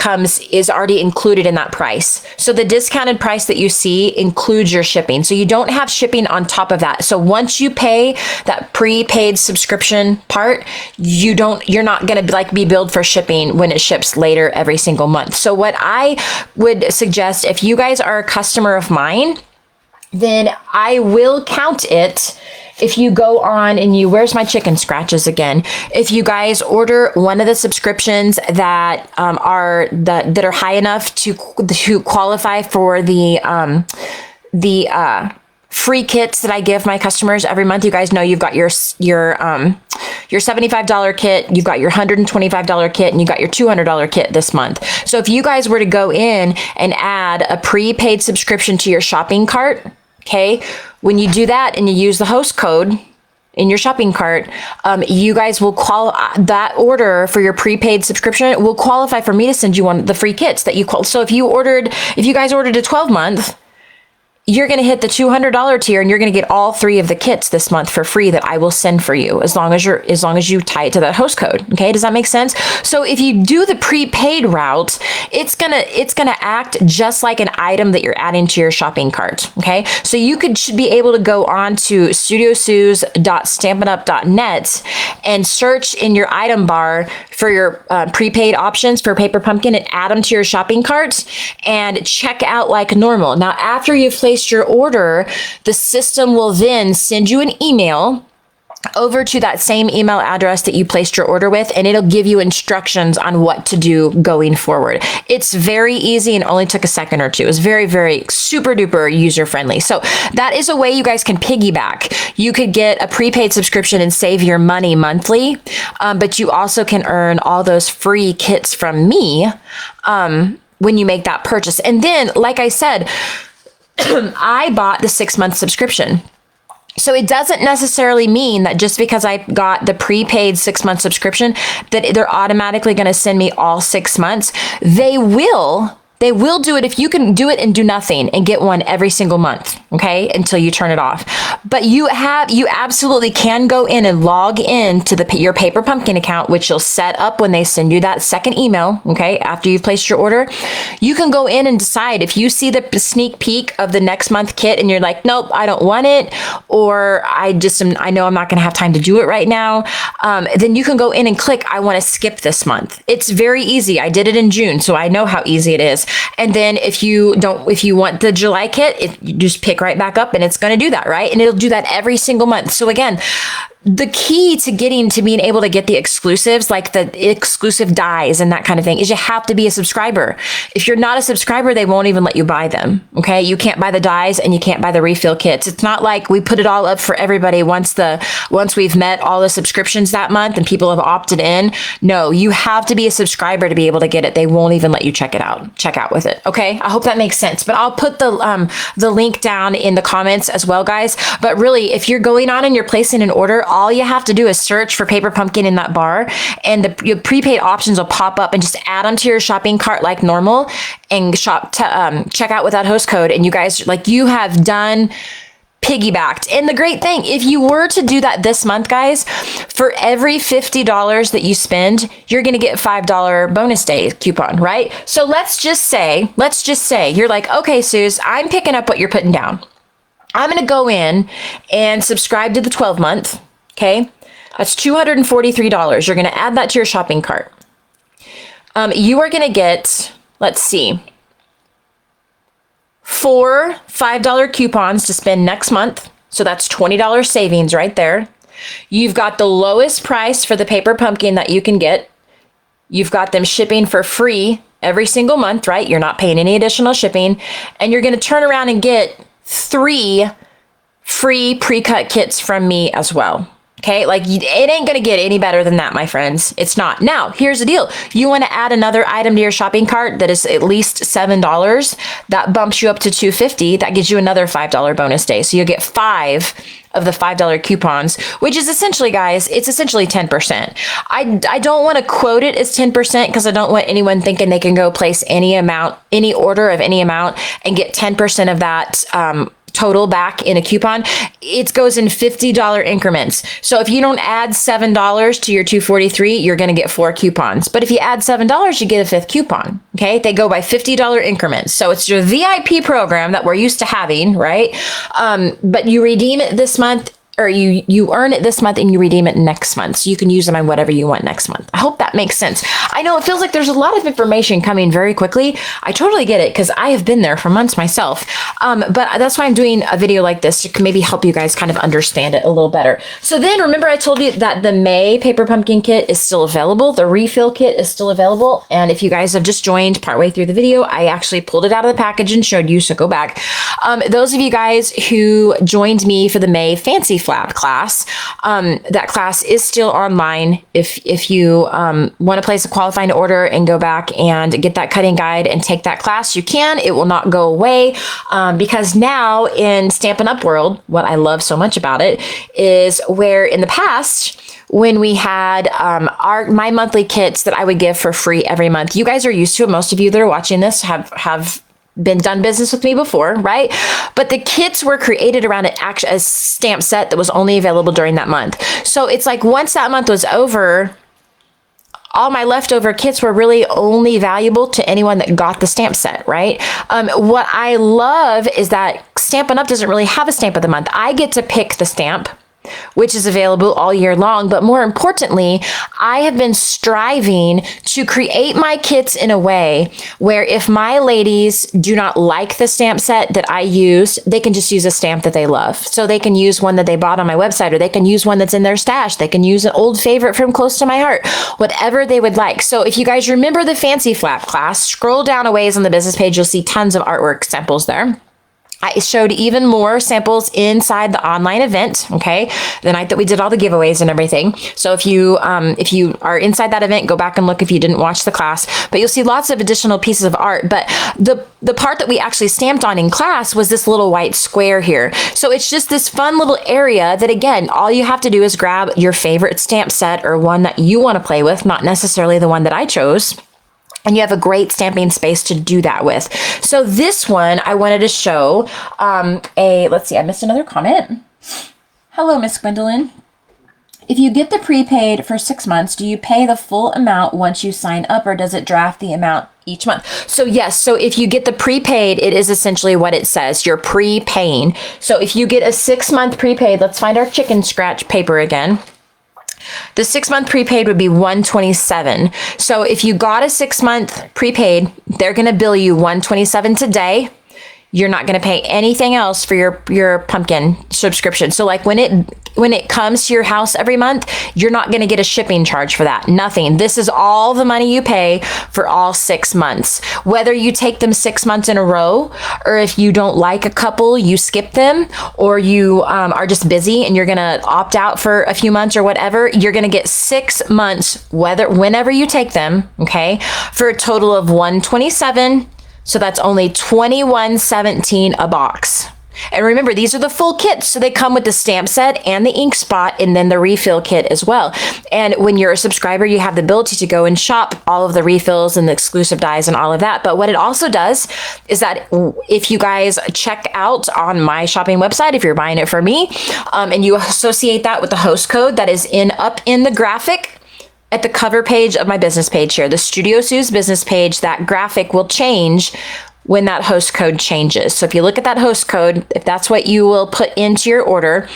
is already included in that price. So the discounted price that you see includes your shipping. So you don't have shipping on top of that. So once you pay that prepaid subscription part, you're not going to be billed for shipping when it ships later every single month. So what I would suggest, if you guys are a customer of mine, then I will count it. If you go on and where's my chicken scratches again? If you guys order one of the subscriptions that are high enough to qualify for the free kits that I give my customers every month, you guys know you've got your $75 kit, you've got your $125 kit, and you got your $200 kit this month. So if you guys were to go in and add a prepaid subscription to your shopping cart, okay, when you do that and you use the host code in your shopping cart, you guys will that order for your prepaid subscription will qualify for me to send you one of the free kits that you call. So if you guys ordered a 12-month, you're going to hit the $200 tier, and you're going to get all 3 of the kits this month for free that I will send for you, as long as you tie it to that host code. Okay, does that make sense? So if you do the prepaid route, it's gonna act just like an item that you're adding to your shopping cart. Okay, so you should be able to go on to studiosuze.stampinup.net and search in your item bar for your prepaid options for Paper Pumpkin and add them to your shopping cart and check out like normal. Now, after you've placed your order, the system will then send you an email over to that same email address that you placed your order with, and it'll give you instructions on what to do going forward. It's very easy and only took a second or two. It's very, very super duper user friendly. So that is a way you guys can piggyback. You could get a prepaid subscription and save your money monthly, but you also can earn all those free kits from me when you make that purchase. And then, like I said, I bought the 6-month subscription. So it doesn't necessarily mean that just because I got the prepaid 6-month subscription that they're automatically going to send me all 6 months. They will do it if you can do it and do nothing and get one every single month, okay, until you turn it off. But you absolutely can go in and log in to your Paper Pumpkin account, which you'll set up when they send you that second email, okay, after you've placed your order. You can go in and decide if you see the sneak peek of the next month kit and you're like, nope, I don't want it, or I know I'm not going to have time to do it right now, then you can go in and click, I want to skip this month. It's very easy. I did it in June, so I know how easy it is. And then if you want the July kit, you just pick right back up and it's going to do that, right? And it'll do that every single month. So again, the key to being able to get the exclusives, like the exclusive dies and that kind of thing, is you have to be a subscriber. If you're not a subscriber, they won't even let you buy them. Okay. You can't buy the dies and you can't buy the refill kits. It's not like we put it all up for everybody once we've met all the subscriptions that month and people have opted in. No, you have to be a subscriber to be able to get it. They won't even let you check out with it. Okay. I hope that makes sense, but I'll put the link down in the comments as well, guys. But really, if you're going on and you're placing an order, all you have to do is search for Paper Pumpkin in that bar, and your prepaid options will pop up, and just add them to your shopping cart like normal and check out with that host code. And you guys, like, you have done piggybacked. And the great thing, if you were to do that this month, guys, for every $50 that you spend, you're going to get $5 bonus day coupon, right? So let's just say you're like, okay, Suze, I'm picking up what you're putting down. I'm going to go in and subscribe to the 12 month. Okay. That's $243. You're going to add that to your shopping cart. You are going to get, let's see, 4 $5 coupons to spend next month. So that's $20 savings right there. You've got the lowest price for the paper pumpkin that you can get. You've got them shipping for free every single month, right? You're not paying any additional shipping. And you're going to turn around and get 3 free pre-cut kits from me as well. Okay, like it ain't gonna get any better than that, my friends. It's not. Now, here's the deal. You want to add another item to your shopping cart that is at least $7. That bumps you up to $250. That gives you another $5 bonus day. So you'll get 5 of the $5 coupons, which is essentially, guys, it's essentially 10%. I don't want to quote it as 10% because I don't want anyone thinking they can go place any amount, any order of any amount and get 10% of that total back in a coupon. It goes in $50 increments. So if you don't add $7 to your $243, you're going to get 4 coupons. But if you add $7, you get a 5th coupon. Okay. They go by $50 increments. So it's your VIP program that we're used to having, right? But you redeem it this month, or you earn it this month and you redeem it next month. So you can use them on whatever you want next month. I hope that makes sense. I know it feels like there's a lot of information coming very quickly. I totally get it because I have been there for months myself. But that's why I'm doing a video like this to maybe help you guys kind of understand it a little better. So then remember I told you that the May paper pumpkin kit is still available. The refill kit is still available. And if you guys have just joined partway through the video, I actually pulled it out of the package and showed you, so go back. Those of you guys who joined me for the May Fancy Flap class, that class is still online. If you want to place a qualifying order and go back and get that cutting guide and take that class, you can. It will not go away because now in Stampin' Up! World, what I love so much about it is where in the past, when we had my monthly kits that I would give for free every month, you guys are used to it. Most of you that are watching this have done business with me before, right? But the kits were created around a stamp set that was only available during that month. So it's like once that month was over, all my leftover kits were really only valuable to anyone that got the stamp set, right? What I love is that Stampin' Up! Doesn't really have a stamp of the month. I get to pick the stamp, which is available all year long. But more importantly, I have been striving to create my kits in a way where if my ladies do not like the stamp set that I use, they can just use a stamp that they love. So they can use one that they bought on my website, or they can use one that's in their stash. They can use an old favorite from close to my heart, whatever they would like. So if you guys remember the Fancy Flap class, scroll down a ways on the business page, you'll see tons of artwork samples there. I showed even more samples inside the online event, okay? The night that we did all the giveaways and everything. So if you are inside that event, go back and look if you didn't watch the class. But you'll see lots of additional pieces of art. But the part that we actually stamped on in class was this little white square here. So it's just this fun little area that, again, all you have to do is grab your favorite stamp set or one that you want to play with, not necessarily the one that I chose. And you have a great stamping space to do that with. So this one, I wanted to show let's see, I missed another comment. Hello, Miss Gwendolyn. If you get the prepaid for 6 months, do you pay the full amount once you sign up, or does it draft the amount each month? So yes, so if you get the prepaid, it is essentially what it says. You're prepaying. So if you get a 6-month prepaid, let's find our chicken scratch paper again. The 6-month prepaid would be $127. So if you got a 6-month prepaid, they're going to bill you $127 today. You're not going to pay anything else for your pumpkin subscription. So like when it comes to your house every month, you're not going to get a shipping charge for that. Nothing. This is all the money you pay for all 6 months. Whether you take them 6 months in a row, or if you don't like a couple, you skip them, or you are just busy and you're going to opt out for a few months or whatever, you're going to get 6 months, whenever you take them, okay, for a total of $127. So that's only $21.17 a box. And remember, these are the full kits. So they come with the stamp set and the ink spot and then the refill kit as well. And when you're a subscriber, you have the ability to go and shop all of the refills and the exclusive dies and all of that. But what it also does is that if you guys check out on my shopping website, if you're buying it for me, and you associate that with the host code that is up in the graphic at the cover page of my business page here, the Studio Sue's business page, that graphic will change when that host code changes. So if you look at that host code, if that's what you will put into your order,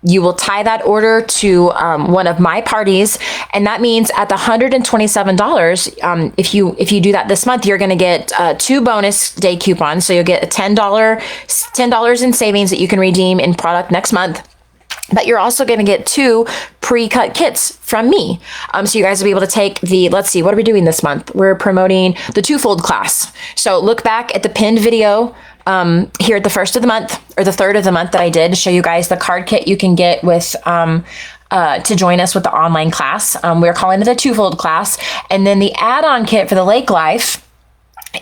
you will tie that order to one of my parties. And that means at the $127, if you do that this month, you're going to get 2 bonus day coupons. So you'll get a $10 in savings that you can redeem in product next month. But you're also going to get 2 pre-cut kits from me. So you guys will be able to take let's see, what are we doing this month? We're promoting the twofold class. So look back at the pinned video here at the first of the month or the third of the month that I did to show you guys the card kit you can get with to join us with the online class. We're calling it a twofold class. And then the add-on kit for the Lake Life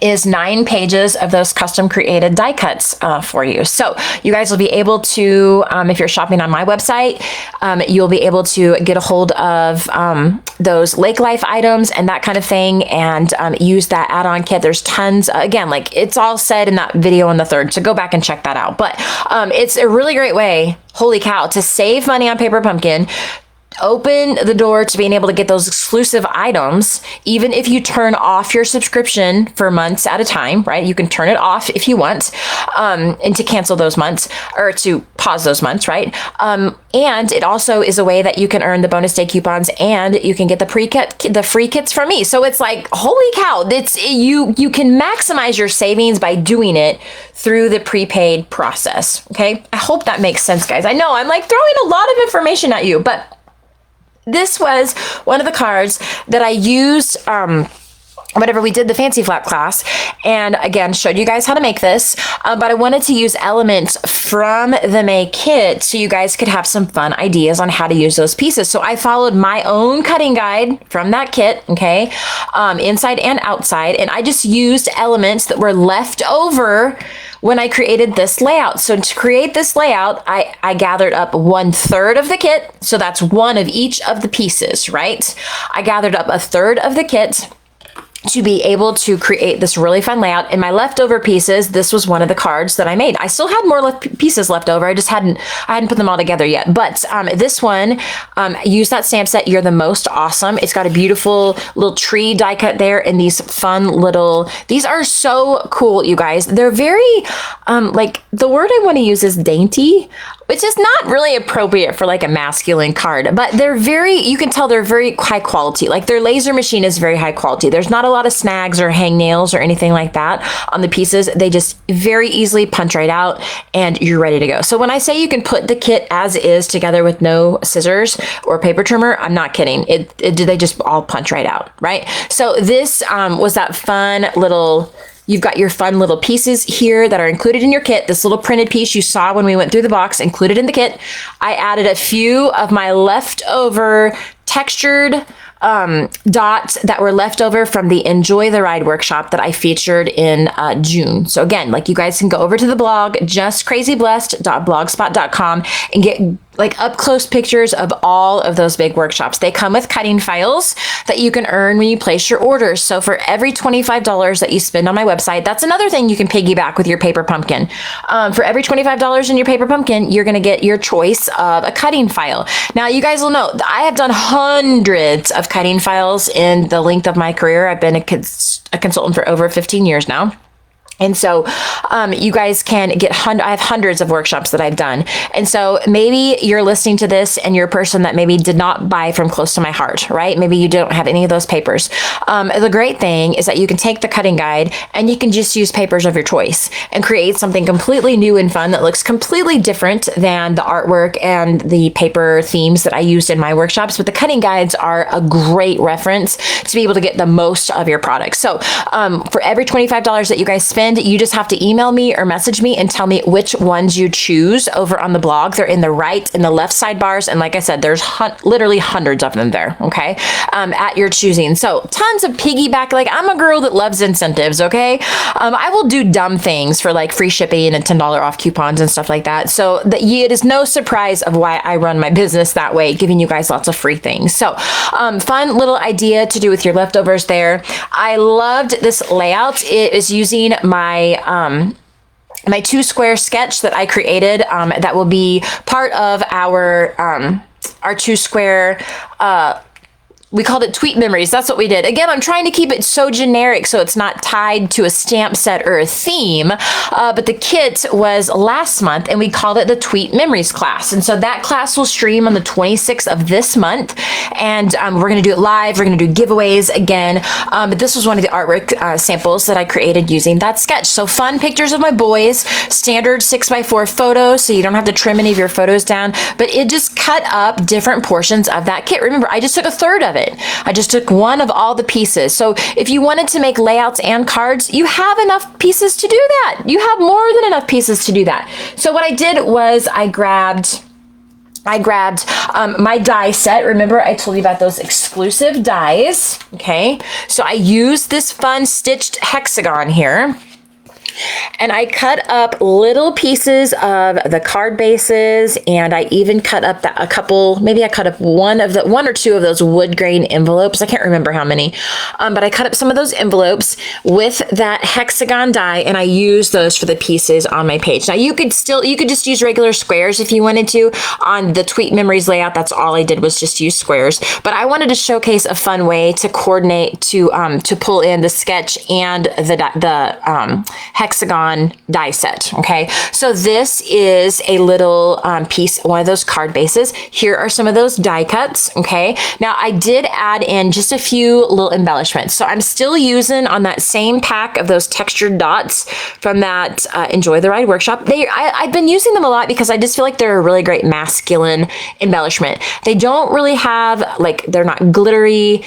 is 9 pages of those custom created die cuts for you. So you guys will be able to, if you're shopping on my website, you'll be able to get a hold of those Lake Life items and that kind of thing, and use that add-on kit. There's tons, again, like it's all said in that video on the third, so go back and check that out. But it's a really great way, holy cow, to save money on Paper Pumpkin, open the door to being able to get those exclusive items, even if you turn off your subscription for months at a time, right? You can turn it off if you want, and to cancel those months or to pause those months, right? And it also is a way that you can earn the bonus day coupons and you can get the free kits from me. So it's like, holy cow, you can maximize your savings by doing it through the prepaid process. Okay. I hope that makes sense, guys. I know I'm like throwing a lot of information at you, but this was one of the cards that I used whenever we did the Fancy Flap class, and again showed you guys how to make this, but I wanted to use elements from the May kit so you guys could have some fun ideas on how to use those pieces. So I followed my own cutting guide from that kit, okay, inside and outside, and I just used elements that were left over when I created this layout. So to create this layout, I gathered up 1/3 of the kit. So that's one of each of the pieces, right? I gathered up 1/3 of the kit to be able to create this really fun layout. And my leftover pieces, this was one of the cards that I made. I still had more pieces left over. I hadn't put them all together yet. But this one, use that stamp set, You're the Most Awesome. It's got a beautiful little tree die cut there and these fun these are so cool, you guys. They're very, like the word I want to use is dainty, which is not really appropriate for like a masculine card, but you can tell they're very high quality. Like their laser machine is very high quality. There's not a lot of snags or hangnails or anything like that on the pieces. They just very easily punch right out and you're ready to go. So when I say you can put the kit as is together with no scissors or paper trimmer, I'm not kidding. They just all punch right out, right? So this was that fun little, you've got your fun little pieces here that are included in your kit. This little printed piece you saw when we went through the box, included in the kit. I added a few of my leftover textured dots that were left over from the Enjoy the Ride workshop that I featured in June. So again, like you guys can go over to the blog, justcrazyblessed.blogspot.com, and get like up close pictures of all of those big workshops. They come with cutting files that you can earn when you place your orders. So for every $25 that you spend on my website, that's another thing you can piggyback with your Paper Pumpkin. For every $25 in your Paper Pumpkin, you're going to get your choice of a cutting file. Now you guys will know I have done hundreds of cutting files in the length of my career. I've been a consultant for over 15 years now. And so you guys can get, I have hundreds of workshops that I've done. And so maybe you're listening to this and you're a person that maybe did not buy from Close to My Heart, right? Maybe you don't have any of those papers. The great thing is that you can take the cutting guide and you can just use papers of your choice and create something completely new and fun that looks completely different than the artwork and the paper themes that I used in my workshops. But the cutting guides are a great reference to be able to get the most of your products. So for every $25 that you guys spend, end, you just have to email me or message me and tell me which ones you choose over on the blog. They're in the right and the left sidebars. And like I said, there's literally hundreds of them there, okay, at your choosing. So tons of piggyback. Like, I'm a girl that loves incentives, okay? I will do dumb things for like free shipping and $10 off coupons and stuff like that. So it is no surprise of why I run my business that way, giving you guys lots of free things. So fun little idea to do with your leftovers there. I loved this layout. It is using my my 2-square sketch that I created that will be part of our 2-square we called it Tweet Memories. That's what we did. Again, I'm trying to keep it so generic so it's not tied to a stamp set or a theme. But the kit was last month and we called it the Tweet Memories class. And so that class will stream on the 26th of this month. And we're going to do it live. We're going to do giveaways again. But this was one of the artwork samples that I created using that sketch. So fun pictures of my boys, standard 6x4 photos. So you don't have to trim any of your photos down, but it just cut up different portions of that kit. Remember, I just took a third of it. I just took one of all the pieces. So if you wanted to make layouts and cards, you have enough pieces to do that. You have more than enough pieces to do that. So what I did was I grabbed my die set. Remember, I told you about those exclusive dies. Okay. So I used this fun stitched hexagon here. And I cut up little pieces of the card bases, and I even cut up a couple, maybe I cut up one or two of those wood grain envelopes. I can't remember how many, but I cut up some of those envelopes with that hexagon die, and I used those for the pieces on my page. Now you could just use regular squares if you wanted to. On the Tweet Memories layout, that's all I did was just use squares, but I wanted to showcase a fun way to coordinate to pull in the sketch and the hexagon die set. Okay, so this is a little piece, one of those card bases. Here are some of those die cuts. Okay, now I did add in just a few little embellishments. So I'm still using on that same pack of those textured dots from that Enjoy the Ride workshop. I've been using them a lot because I just feel like they're a really great masculine embellishment. They don't really have, like, they're not glittery.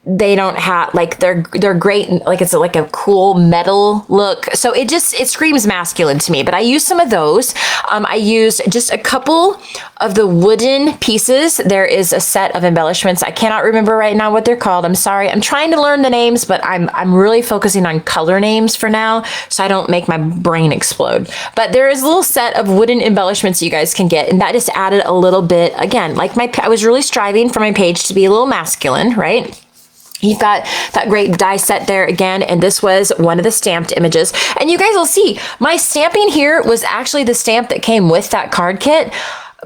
They don't have, like, they're great, like it's like a cool metal look. So it screams masculine to me, but I used some of those. I used just a couple of the wooden pieces. There is a set of embellishments. I cannot remember right now what they're called. I'm sorry. I'm trying to learn the names, but I'm really focusing on color names for now so I don't make my brain explode. But there is a little set of wooden embellishments you guys can get, and that just added a little bit, again, like I was really striving for my page to be a little masculine, right? You've got that great die set there again, and this was one of the stamped images. And you guys will see, my stamping here was actually the stamp that came with that card kit,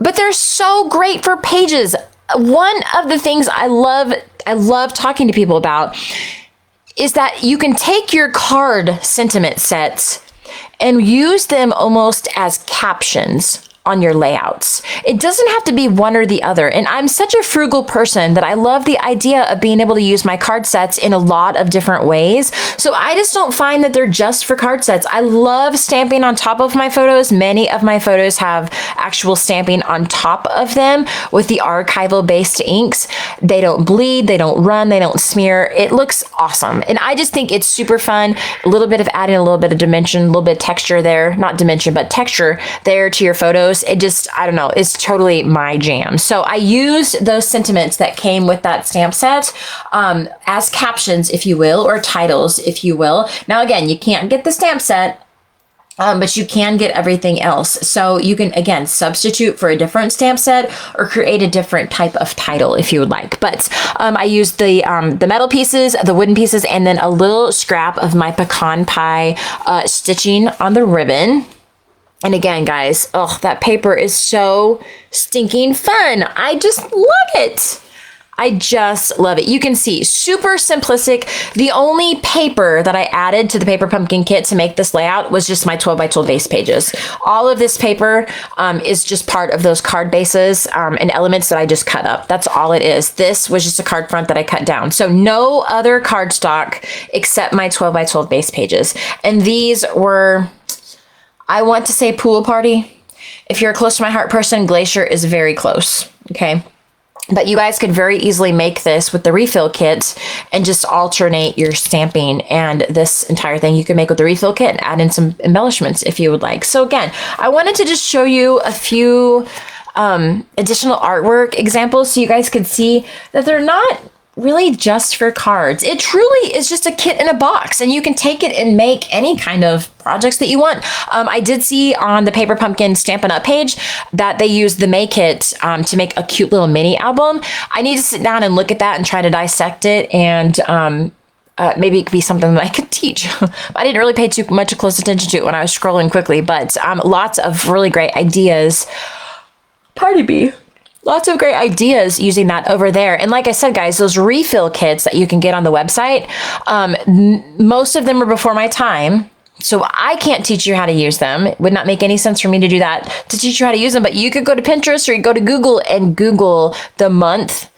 but they're so great for pages. One of the things I love talking to people about is that you can take your card sentiment sets and use them almost as captions on your layouts. It doesn't have to be one or the other. And I'm such a frugal person that I love the idea of being able to use my card sets in a lot of different ways. So I just don't find that they're just for card sets. I love stamping on top of my photos. Many of my photos have actual stamping on top of them with the archival based inks. They don't bleed, they don't run, they don't smear. It looks awesome. And I just think it's super fun. A little bit of adding a little bit of dimension, a little bit of texture there, not dimension, but texture there to your photos. It just, I don't know, it's totally my jam. So I used those sentiments that came with that stamp set as captions, if you will, or titles, if you will. Now, again, you can't get the stamp set, but you can get everything else. So you can, again, substitute for a different stamp set or create a different type of title if you would like. But I used the metal pieces, the wooden pieces, and then a little scrap of my pecan pie stitching on the ribbon. And again, guys, oh, that paper is so stinking fun. I just love it. I just love it. You can see, super simplistic. The only paper that I added to the Paper Pumpkin kit to make this layout was just my 12 by 12 base pages. All of this paper is just part of those card bases and elements that I just cut up. That's all it is. This was just a card front that I cut down. So no other cardstock except my 12 by 12 base pages. And these were, I want to say, pool party. If you're a close to my heart person, Glacier is very close, okay? But you guys could very easily make this with the refill kits and just alternate your stamping, and this entire thing you can make with the refill kit and add in some embellishments if you would like. So again, I wanted to just show you a few additional artwork examples so you guys could see that they're not really just for cards. It truly is just a kit in a box, and you can take it and make any kind of projects that you want. I did see on the Paper Pumpkin Stampin' Up! Page that they used the May kit to make a cute little mini album. I need to sit down and look at that and try to dissect it, and maybe it could be something that I could teach. I didn't really pay too much close attention to it when I was scrolling quickly, but lots of really great ideas. Pardon me. Lots of great ideas using that over there. And like I said, guys, those refill kits that you can get on the website, most of them are before my time. So I can't teach you how to use them. It would not make any sense for me to do that, to teach you how to use them. But you could go to Pinterest or you go to Google and Google the month,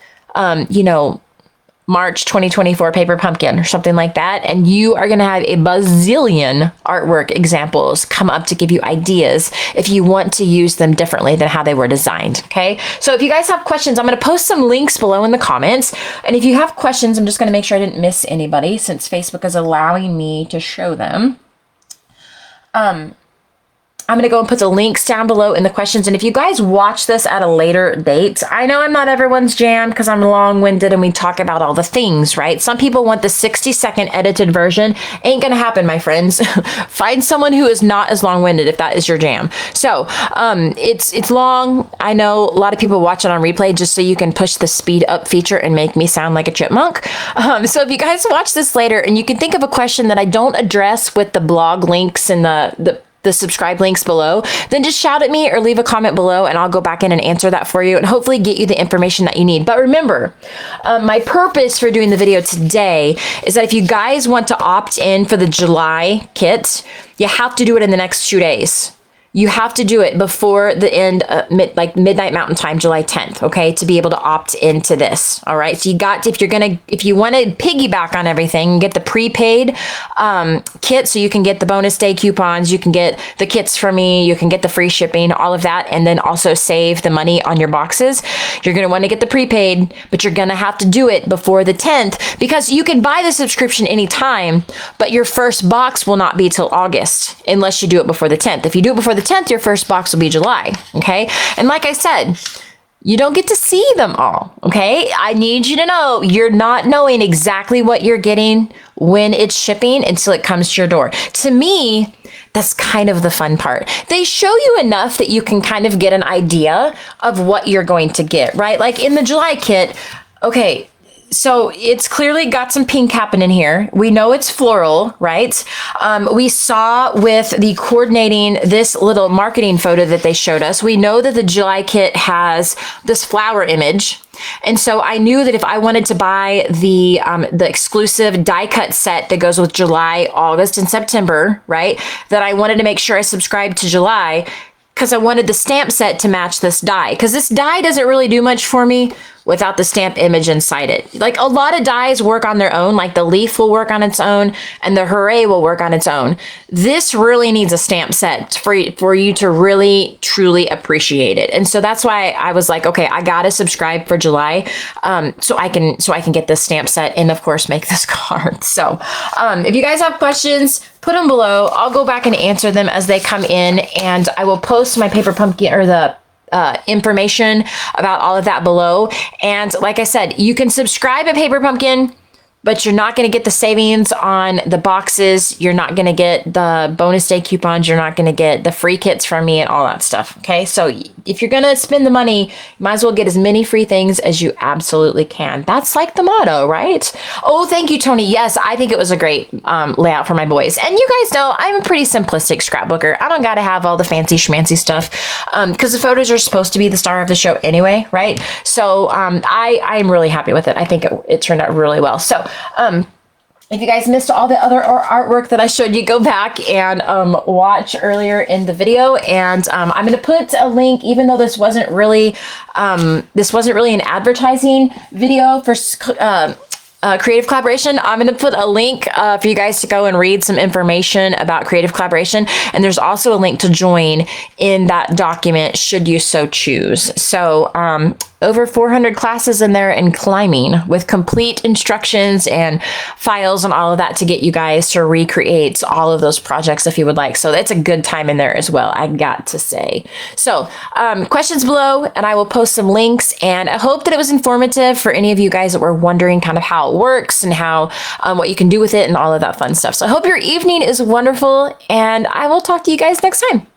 March 2024 Paper Pumpkin or something like that. And you are going to have a bazillion artwork examples come up to give you ideas if you want to use them differently than how they were designed. Okay. So if you guys have questions, I'm going to post some links below in the comments. And if you have questions, I'm just going to make sure I didn't miss anybody since Facebook is allowing me to show them. I'm going to go and put the links down below in the questions. And if you guys watch this at a later date, I know I'm not everyone's jam because I'm long-winded and we talk about all the things, right? Some people want the 60-second edited version. Ain't going to happen, my friends. Find someone who is not as long-winded if that is your jam. So it's long. I know a lot of people watch it on replay just so you can push the speed up feature and make me sound like a chipmunk. So if you guys watch this later and you can think of a question that I don't address with the blog links and the subscribe links below, then just shout at me or leave a comment below and I'll go back in and answer that for you and hopefully get you the information that you need. But remember, my purpose for doing the video today is that if you guys want to opt in for the July kit, you have to do it in the next 2 days. You have to do it before the end, midnight Mountain Time, July 10th, okay, to be able to opt into this. All right. So if you want to piggyback on everything, get the prepaid kit so you can get the bonus day coupons, you can get the kits for me, you can get the free shipping, all of that, and then also save the money on your boxes. You're going to want to get the prepaid, but you're going to have to do it before the 10th because you can buy the subscription anytime, but your first box will not be till August unless you do it before the 10th. If you do it before the 10th, your first box will be July. Okay. And like I said, you don't get to see them all. Okay. I need you to know you're not knowing exactly what you're getting when it's shipping until it comes to your door. To me, that's kind of the fun part. They show you enough that you can kind of get an idea of what you're going to get, right? Like in the July kit, okay, so it's clearly got some pink happening here. We know it's floral, right? We saw with the coordinating this little marketing photo that they showed us, we know that the July kit has this flower image. And so I knew that if I wanted to buy the exclusive die cut set that goes with July, August, and September, right? That I wanted to make sure I subscribed to July because I wanted the stamp set to match this die. Because this die doesn't really do much for me without the stamp image inside it. Like a lot of dies work on their own, like the leaf will work on its own and the hooray will work on its own. This really needs a stamp set for you to really, truly appreciate it. And so that's why I was like, okay, I gotta subscribe for July so I can get this stamp set and of course make this card. So if you guys have questions, put them below. I'll go back and answer them as they come in, and I will post my Paper Pumpkin or the information about all of that below. And like I said, you can subscribe at Paper Pumpkin, but you're not going to get the savings on the boxes. You're not going to get the bonus day coupons. You're not going to get the free kits from me and all that stuff. Okay. So if you're going to spend the money, you might as well get as many free things as you absolutely can. That's like the motto, right? Oh, thank you, Tony. Yes, I think it was a great layout for my boys. And you guys know I'm a pretty simplistic scrapbooker. I don't got to have all the fancy schmancy stuff because the photos are supposed to be the star of the show anyway, right? So I'm really happy with it. I think it turned out really well. So if you guys missed all the other artwork that I showed you, go back and watch earlier in the video. And I'm going to put a link, even though this wasn't really an advertising video for Creative Collaboration. I'm going to put a link for you guys to go and read some information about Creative Collaboration. And there's also a link to join in that document should you so choose. So over 400 classes in there in climbing with complete instructions and files and all of that to get you guys to recreate all of those projects if you would like. So it's a good time in there as well, I got to say. So questions below, and I will post some links. And I hope that it was informative for any of you guys that were wondering kind of how it works and how what you can do with it and all of that fun stuff. So I hope your evening is wonderful, and I will talk to you guys next time.